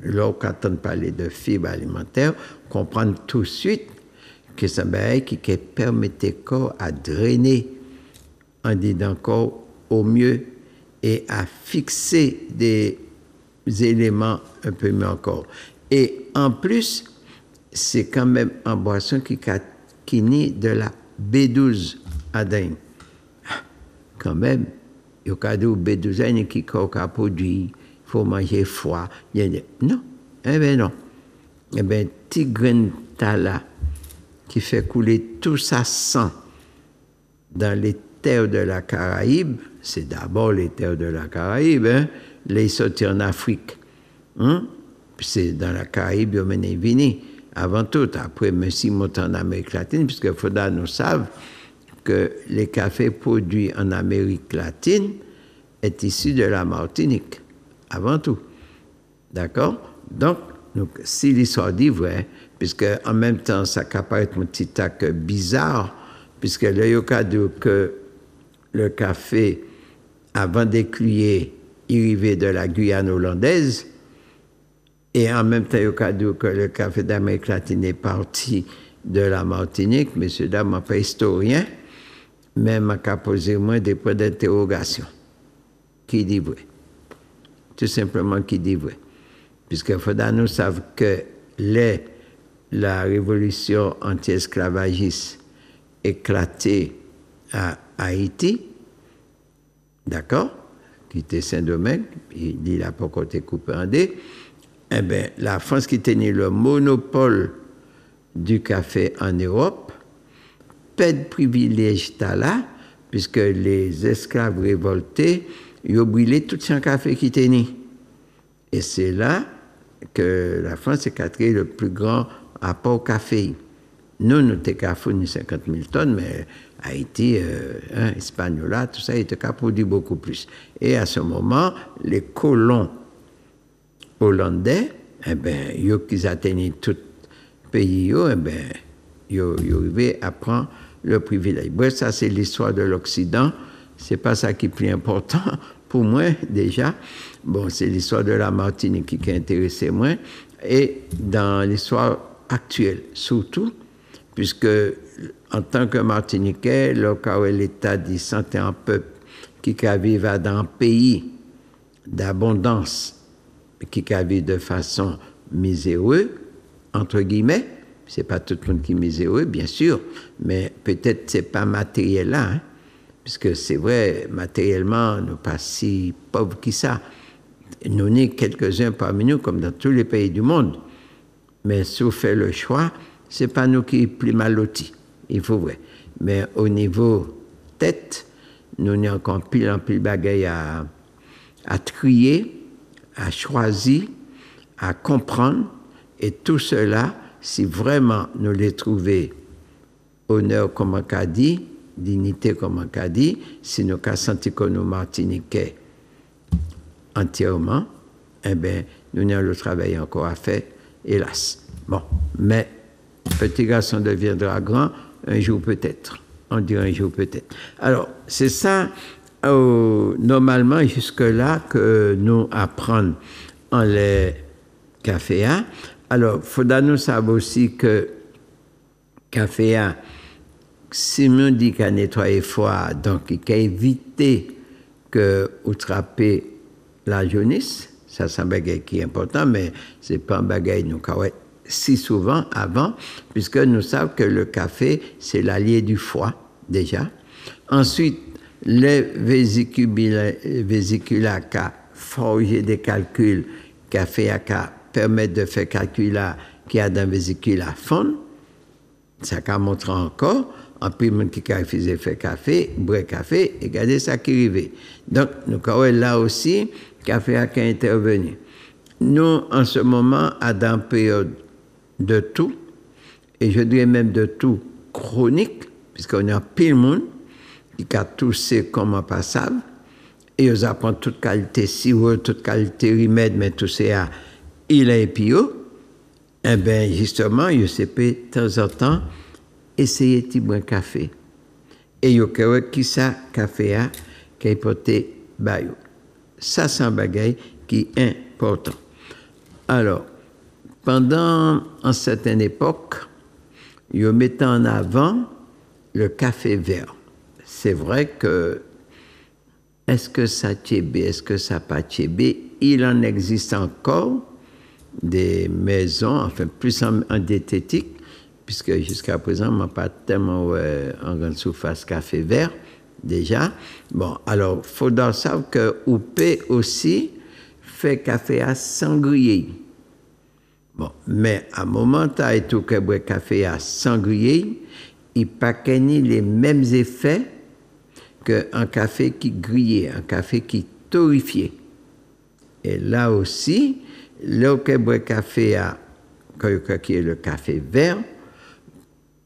Lorsqu'on entend parler de fibres alimentaires, comprendre tout de suite que c'est un qui permet au corps à drainer, en disant corps au mieux, et à fixer des éléments un peu mieux encore. Et en plus, c'est quand même une boisson qui naît de la B12 à dingue. Quand même, il y a des B12 qui produit, il faut manger froid. Non, eh bien non. Eh bien, petit grain de là qui fait couler tout ça sang dans les terres de la Caraïbe, c'est d'abord les terres de la Caraïbe, hein, les sortis en Afrique. Hein? C'est dans la Caraïbe, ils sont venus avant tout. Après, merci, montent en Amérique latine, puisque Foda nous savent que les cafés produits en Amérique latine est issu de la Martinique, avant tout. D'accord? Donc, si l'histoire dit vrai, puisque en même temps, ça apparaît un petit tac bizarre, puisque le cas que le café, avant d'écluyer, il arrivait de la Guyane hollandaise, et en même temps, il y a que le café d'Amérique latine est parti de la Martinique, messieurs, dames, je ne suis pas historien, mais je vais poser moins des points d'interrogation. Qui dit vrai? Tout simplement, qui dit vrai? Puisque Foda nous savent que la révolution anti-esclavagiste éclatée à Haïti, d'accord, qui était Saint-Domingue, il dit là pour côté coupé en deux, eh bien, la France qui tenait le monopole du café en Europe, pas de privilège là, puisque les esclaves révoltés, ils ont brûlé tout ce café qui tenait. Et c'est là que la France est créé le plus grand apport café. Nous, nous avons fourni 50 000 tonnes, mais Haïti, Hispaniola, tout ça, ils ont produit beaucoup plus. Et à ce moment, les colons hollandais, eh bien, ils atteignaient tout le pays, eh bien, ils arrivaient à prendre le privilège. Bref, ça, c'est l'histoire de l'Occident. C'est pas ça qui est plus important pour moi, déjà. Bon, c'est l'histoire de la Martinique qui intéressait moi. Et dans l'histoire actuelle, surtout, puisque en tant que Martiniquais, l'État dit santé en peuple qui vivent dans un pays d'abondance, qui vit de façon miséreuse, entre guillemets. C'est pas tout le monde qui est miséreux, bien sûr, mais peut-être c'est pas matériel là, hein, puisque c'est vrai, matériellement, nous pas si pauvres que ça. Nous sommes quelques-uns parmi nous, comme dans tous les pays du monde. Mais si on fait le choix, c'est pas nous qui sommes plus mal lotis, il faut vrai. Mais au niveau tête, nous avons encore pile en pile bagaille à trier, à choisir, à comprendre, et tout cela, si vraiment nous les trouvons honneur comme on a dit, dignité comme on a dit, si nous avons senti que nous Martiniquais entièrement, eh bien, nous avons le travail encore à faire, hélas. Bon, mais petit garçon deviendra grand, un jour peut-être. On dirait un jour peut-être. Alors, c'est ça, normalement, jusque-là, que nous apprenons en les cafés. Alors, il faudra nous savoir aussi que café, si on dit qu'à nettoyer froid, donc il faut éviter que vous trappez la jaunisse. Ça, c'est un bagage qui est important, mais ce n'est pas un bagage nous si souvent avant, puisque nous savons que le café, c'est l'allié du foie, déjà. Ensuite, les vésicula qui forgent des calculs, café qui permettent de faire calculer qu'il y a dans le vésicule à fond. Ça a montré encore, en plus, les gens qui faisaient faire café, boire café, et regardez ça qui arrivait. Donc, nous avons là aussi, café a intervenu. Nous, en ce moment, dans une période de tout, et je dirais même de tout chronique, puisqu'on a pile de monde qui a toussé comme un passable, et ils apprennent toute qualité sirop, toute qualité remède, mais tout ça, il est pio. Eh bien, justement, je sais pas, de temps en temps, essayer de boire un café. Et il y a qui ça, café, qui est porté, ça, c'est un bagage qui est important. Alors, pendant une certaine époque, ils mettaient en avant le café vert. C'est vrai que, est-ce que ça tchébé, est-ce que ça pas tchébé, il en existe encore des maisons, enfin plus en diététique, puisque jusqu'à présent, on n'a pas tellement en grande surface café vert, déjà. Bon, alors, il faudra savoir que Oupé aussi fait café à sangrier. Bon, mais à un moment, tu as tout que boire café à sangrier, il n'a pas les mêmes effets qu'un café qui grillé, un café qui torréfié. Et là aussi, le café qui est le café vert,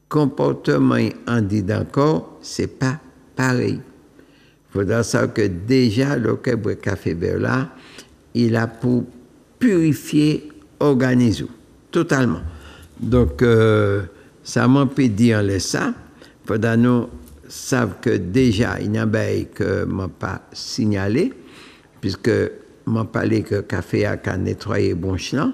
comportement en dit encore, c'est pas pareil. Il faudra savoir que déjà, le café vert là, il a pour purifier l'organisme, totalement. Donc, ça m'a pu dire ça. Il faudra nous savoir que déjà, il n'y a pas que je pas signalé, puisque je parlé que le café a nettoyé bon chelan,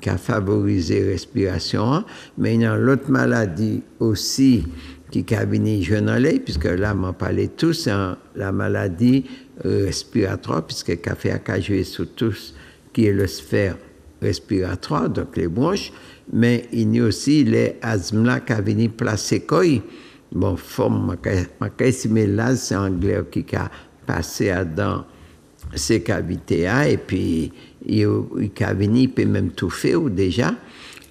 qui a favorisé la respiration, mais il y a l'autre maladie aussi qui a venu jeune puisque là, je parlé tous, c'est la maladie respiratoire, puisque le café a joué sur tout ce qui est le sphère respiratoire, donc les bronches, mais il y a aussi les asthmes là qui a venu placer quoi. Bon, forme, là, c'est anglais qui a passé dans ces cavités-là, et puis il a venu, il peut même tout faire déjà.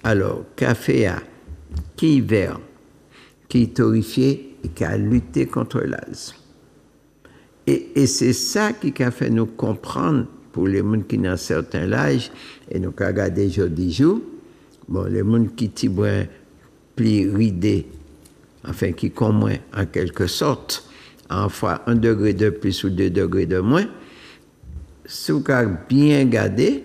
Alors, café qui est vert, qui est torréfié et qui a lutté contre l'asthme. Et c'est ça qui a fait nous comprendre, pour les gens qui ont un certain âge, et nous avons regardé jour jour, bon, les gens qui ont plus ridé, enfin qui ont moins en quelque sorte, en fois 1 degré de plus ou 2 degrés de moins, si vous avez bien regardé,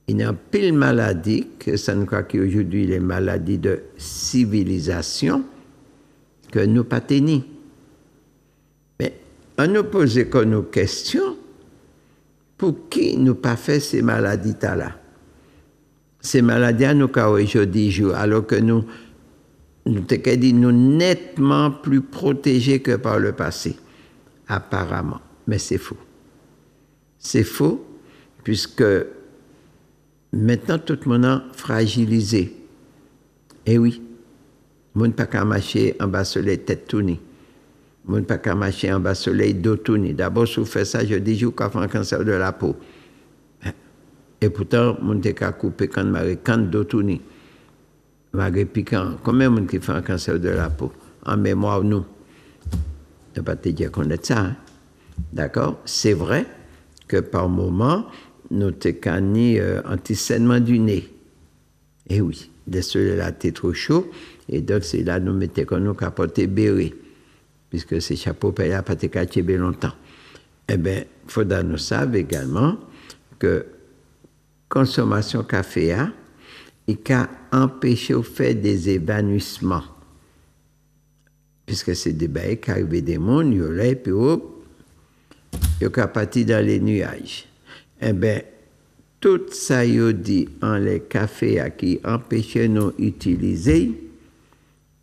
il y a pile maladie, que ça nous croit qu'aujourd'hui les maladies de civilisation, que nous pas tenus. Mais on nous pose comme nos questions, pour qui nous pas fait ces maladies-là? Ces maladies nous avons aujourd'hui jour, alors que nous nettement plus protégés que par le passé, apparemment. Mais c'est faux. C'est faux, puisque maintenant tout le monde est fragilisé. Et oui, on ne peut pas marcher en bas soleil tête tournée. On ne peut pas marcher en bas soleil dos tourné. D'abord, si vous faites ça, je dis qu'on a fait un cancer de la peau. Et pourtant, on ne peut pas couper quand dos tourné. Malgré piquant. Combien de monde qui fait un cancer de la peau? En mémoire, nous. Je ne peux pas te dire qu'on est ça. Hein? D'accord? C'est vrai que par moment, nous avons anti-saignement du nez. Et oui, de celui-là, c'est trop chaud. Et donc, c'est là nous mettons qu'on nous capote béret. Puisque ces chapeaux payés à pas te cacher longtemps. Eh bien, il faudra nous savoir également que consommation café et qu'a empêché au fait des évanouissements. Puisque c'est des bails qui arrivent des mondes, il y a là, et puis hop, il y a parti dans les nuages. Eh bien, tout ça, il dit en les cafés qui empêchent nous d'utiliser,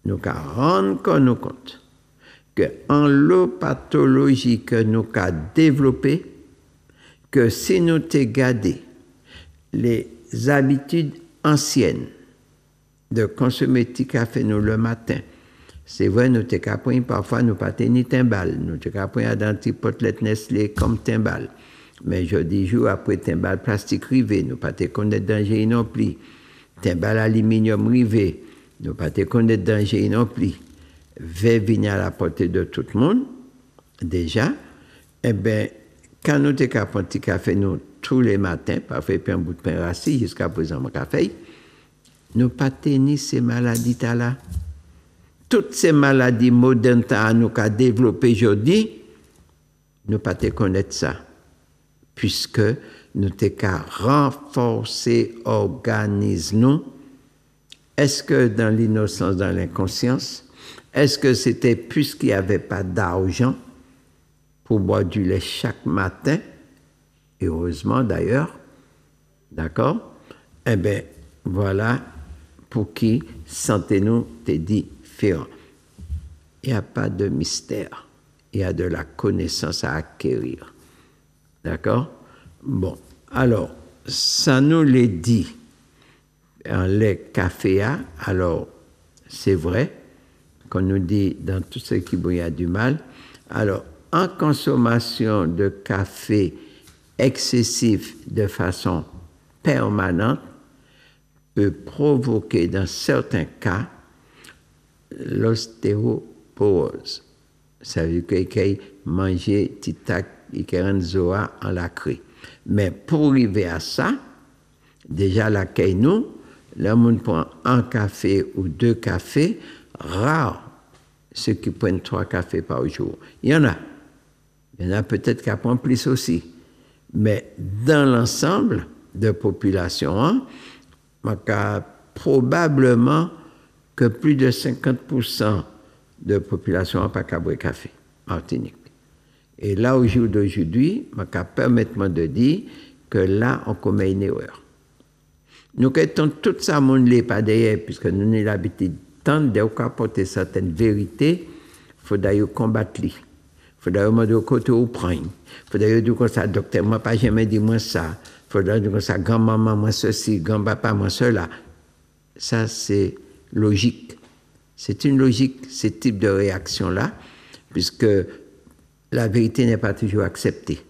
nous rendons compte que en l'eau pathologie que nous avons développée, que si nous te gardé les habitudes anciennes de consommer petit café nous le matin, c'est vrai, nous te capons parfois nous pas tenir timbal, nous te capons à dans petit potelette Nestlé comme timbal. Mais je dis jour après timbal plastique rivé, nous pas te connaître danger non plus. Timbal aluminium rivé, nous pas te connaître danger non plus. Va venir à la portée de tout le monde, déjà, eh bien, quand nous te capons petit café nous tous les matins, parfois un bout de pain rassis jusqu'à présent mon café, nous pas tenir ces maladies-là. Toutes ces maladies modernes que nous avons développées aujourd'hui, nous pas te connaître ça. Puisque nous avons renforcé l'organisme nous. Est-ce que dans l'innocence, dans l'inconscience, est-ce que c'était puisqu'il n'y avait pas d'argent pour boire du lait chaque matin, et heureusement d'ailleurs, d'accord? Eh bien, voilà pour qui santé-nous t'est différent. Il n'y a pas de mystère, il y a de la connaissance à acquérir. D'accord? Bon, alors, ça nous l'est dit en lait café, alors c'est vrai qu'on nous dit dans tout ce qui il y a du mal. Alors, en consommation de café excessif de façon permanente peut provoquer dans certains cas l'ostéoporose. Ça veut dire qu'il manger titac et zoa en lacré. Mais pour arriver à ça, déjà la nous, le monde prend un café ou 2 cafés, rare ceux qui prennent 3 cafés par jour. Il y en a peut-être qui prennent plus aussi. Mais dans l'ensemble de la population, probablement que plus de 50% de la population n'a pas qu'à boire café, Martinique. Et là, au jour d'aujourd'hui, je permets de dire que là, on commet une erreur. Nous quittons tout ça, mon n'est pas derrière, puisque nous avons l'habitude tant d'apporter certaines vérités, il faut d'ailleurs combattre. Il faut d'ailleurs me dire côté où prendre. Il faut d'ailleurs dire que ça, docteur, moi, pas jamais dit moi ça. Il faut d'ailleurs dire que ça, grand-maman, moi ceci, grand-papa, moi cela. Ça, c'est logique. C'est une logique, ce type de réaction-là, puisque la vérité n'est pas toujours acceptée.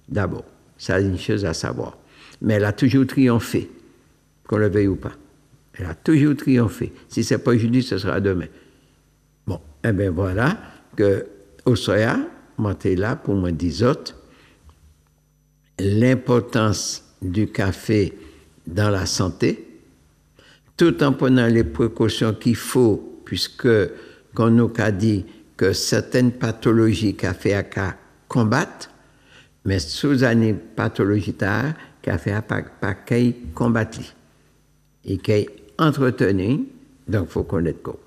D'abord, ça, c'est une chose à savoir. Mais elle a toujours triomphé, qu'on le veuille ou pas. Elle a toujours triomphé. Si ce n'est pas aujourd'hui, ce sera demain. Bon, eh bien voilà que au soya, moi, t'es là pour me dire autres, l'importance du café dans la santé, tout en prenant les précautions qu'il faut, puisque, qu'on nous a dit que certaines pathologies café à combattre, mais sous une pathologie tard, café à pas combattre. Et qui entretenu, donc il faut connaître quoi.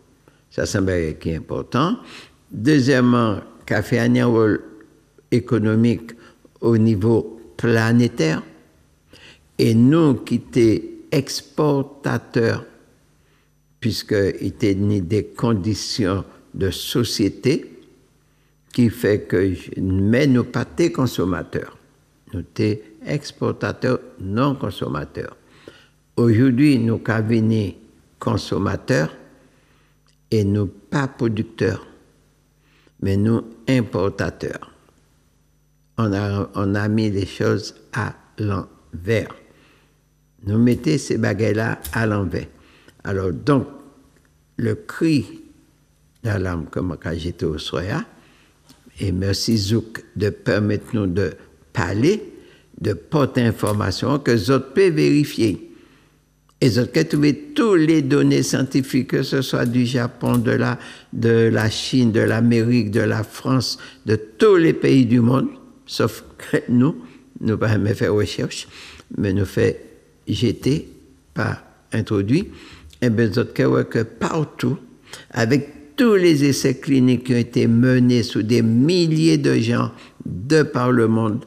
Ça semble qui est important. Deuxièmement, café a un rôle économique au niveau planétaire. Et nous qui sommes exportateurs, puisqu'il était des conditions de société qui fait que mais nous pas des consommateurs. Nous sommes exportateurs, non consommateurs. Aujourd'hui, nous sommes venus consommateurs et nous pas producteurs, mais nous importateurs. On a mis les choses à l'envers. Nous mettons ces bagailles-là à l'envers. Alors donc, le cri d'alarme, comme quand j'étais au Soya, et merci Zouk de permettre nous de parler, de porter information que les autres peuvent vérifier. Et les autres peuvent trouver toutes les données scientifiques, que ce soit du Japon, de la Chine, de l'Amérique, de la France, de tous les pays du monde, sauf que nous ne pas jamais faire recherche, mais nous fait jeter, pas introduit. Et bien, les autres que partout, avec tous les essais cliniques qui ont été menés sur des milliers de gens de par le monde,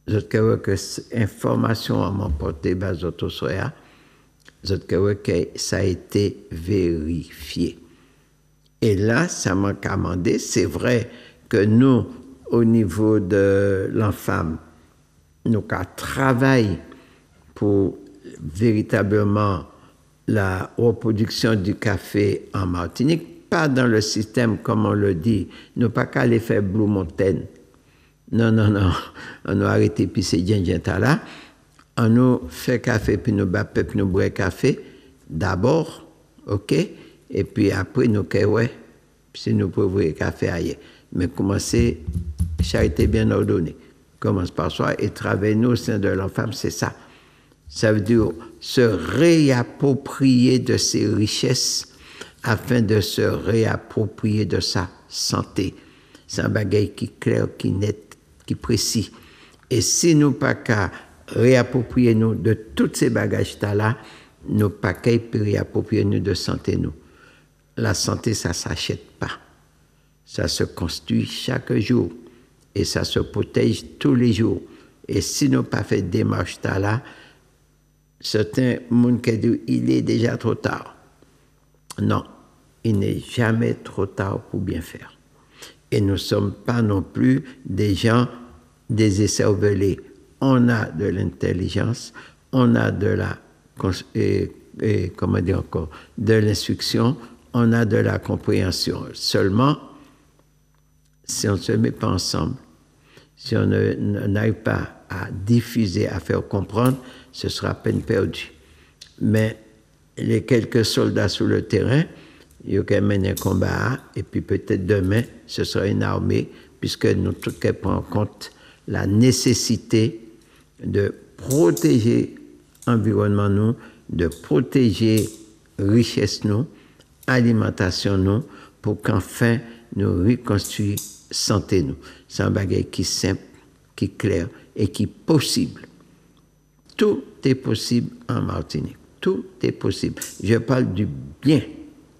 les autres que information à m'emporter, les autres soya, les autres que ça a été vérifié. Et là, ça m'a commandé. C'est vrai que nous, au niveau de l'enfant, nous travaillons pour véritablement la reproduction du café en Martinique, pas dans le système comme on le dit, nous pas qu'à aller faire Blue Mountain. Non, on a arrêté puis c'est là. On nous fait café puis nous bat puis nous boit café d'abord, ok, et puis après nous ouais, si nous pouvons boire café ailleurs. Mais commencer charité bien ordonnée. Commence par soi et travailler nous au sein de l'enfant, c'est ça. Ça veut dire se réapproprier de ses richesses afin de se réapproprier de sa santé. C'est un bagage qui est clair, qui est net, qui est précis. Et si nous pas qu'à réapproprier nous de tous ces bagages-là, nous pas qu'à réapproprier nous de santé nous. La santé, ça ne s'achète pas. Ça se construit chaque jour. Et ça se protège tous les jours. Et si nous pas fait démarche là, certains monde qui disent il est déjà trop tard. Non, il n'est jamais trop tard pour bien faire. Et nous ne sommes pas non plus des gens désécervelés. On a de l'intelligence, on a de la comment dire encore, de l'instruction, on a de la compréhension. Seulement, si on ne se met pas ensemble, si on n'arrive pas à diffuser, à faire comprendre, ce sera peine perdue. Mais les quelques soldats sur le terrain, il y a mené un combat, et puis peut-être demain, ce sera une armée, puisque nous tous prenons en compte la nécessité de protéger l'environnement, nous, de protéger la richesse, nous, alimentation, nous, pour qu'enfin nous reconstruisons santé, nous. C'est un bagage qui est simple, qui est clair et qui est possible. Tout est possible en Martinique. Tout est possible. Je parle du bien,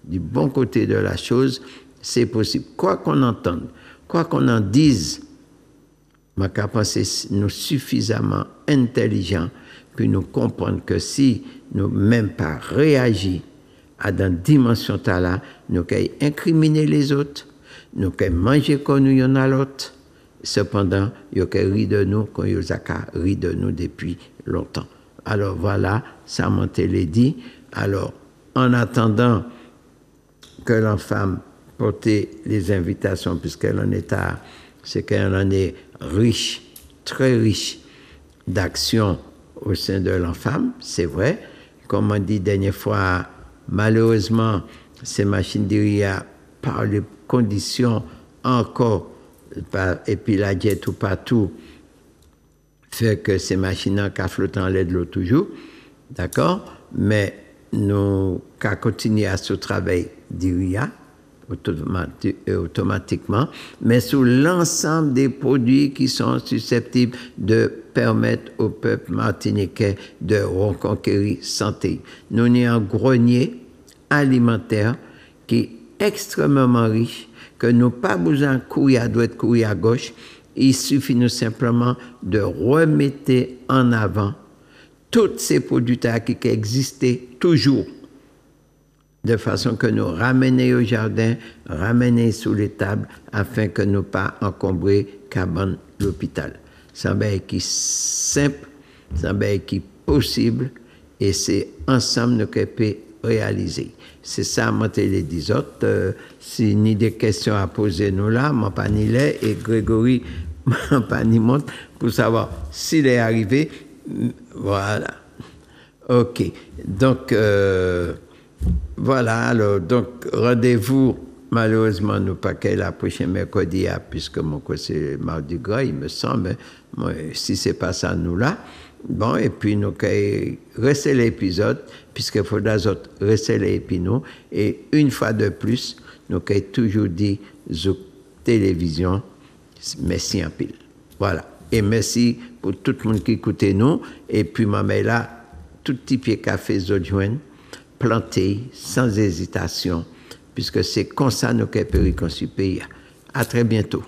du bon côté de la chose, c'est possible. Quoi qu'on entende, quoi qu'on en dise, ma capacité nous suffisamment intelligents pour nous comprendre que si nous même pas réagir à dans dimension là, nous pouvons incriminer les autres, nous pouvons manger comme nous y en a l'autre. Cependant, ils pouvons rire de nous quand ils ont ri de nous depuis longtemps. Alors voilà, ça m'a été dit. Alors, en attendant que l'enfant porte les invitations, puisqu'elle en est à, c'est qu'elle en est riche, très riche d'actions au sein de l'enfant, c'est vrai. Comme on dit dernière fois, malheureusement, ces machines d'IA, par les conditions encore, et puis la jet ou partout, fait que ces machines qui flottent en l'air de l'eau toujours, d'accord? Mais nous qu'à continuer à ce travail d'IA automatiquement, mais sur l'ensemble des produits qui sont susceptibles de permettre au peuple martiniquais de reconquérir santé. Nous avons un grenier alimentaire qui est extrêmement riche, que nous n'avons pas besoin de courir à droite, courir à gauche. Il suffit nous simplement de remettre en avant tous ces produits qui existaient toujours, de façon que nous ramenions au jardin, ramenions sous les tables, afin que nous ne pas encombrer cabane l'hôpital. C'est un bail qui est simple, c'est un bail qui est possible, et c'est ensemble que nous pouvons réaliser. C'est ça, moi, les 10 autres. Si ni des questions à poser, nous là, moi, pas ni les, et Grégory, moi, pas ni monte, pour savoir s'il est arrivé. Voilà. OK. Donc, voilà. Alors, donc, rendez-vous, malheureusement, nous pas qu'elle la prochaine mercredi, puisque mon coup, c'est mardi gras, il me semble. Moi, si c'est pas ça, nous là. Bon, et puis nous rester l'épisode, puisqu'il faut d'abord rester l'épisode, et une fois de plus, nous avons toujours dit, Zouk Télévision, merci en pile. Voilà. Et merci pour tout le monde qui écoute nous, et puis ma mère là, tout petit pied café Zodjouen, planté, sans hésitation, puisque c'est comme ça nous avons reconstruit le pays. À très bientôt.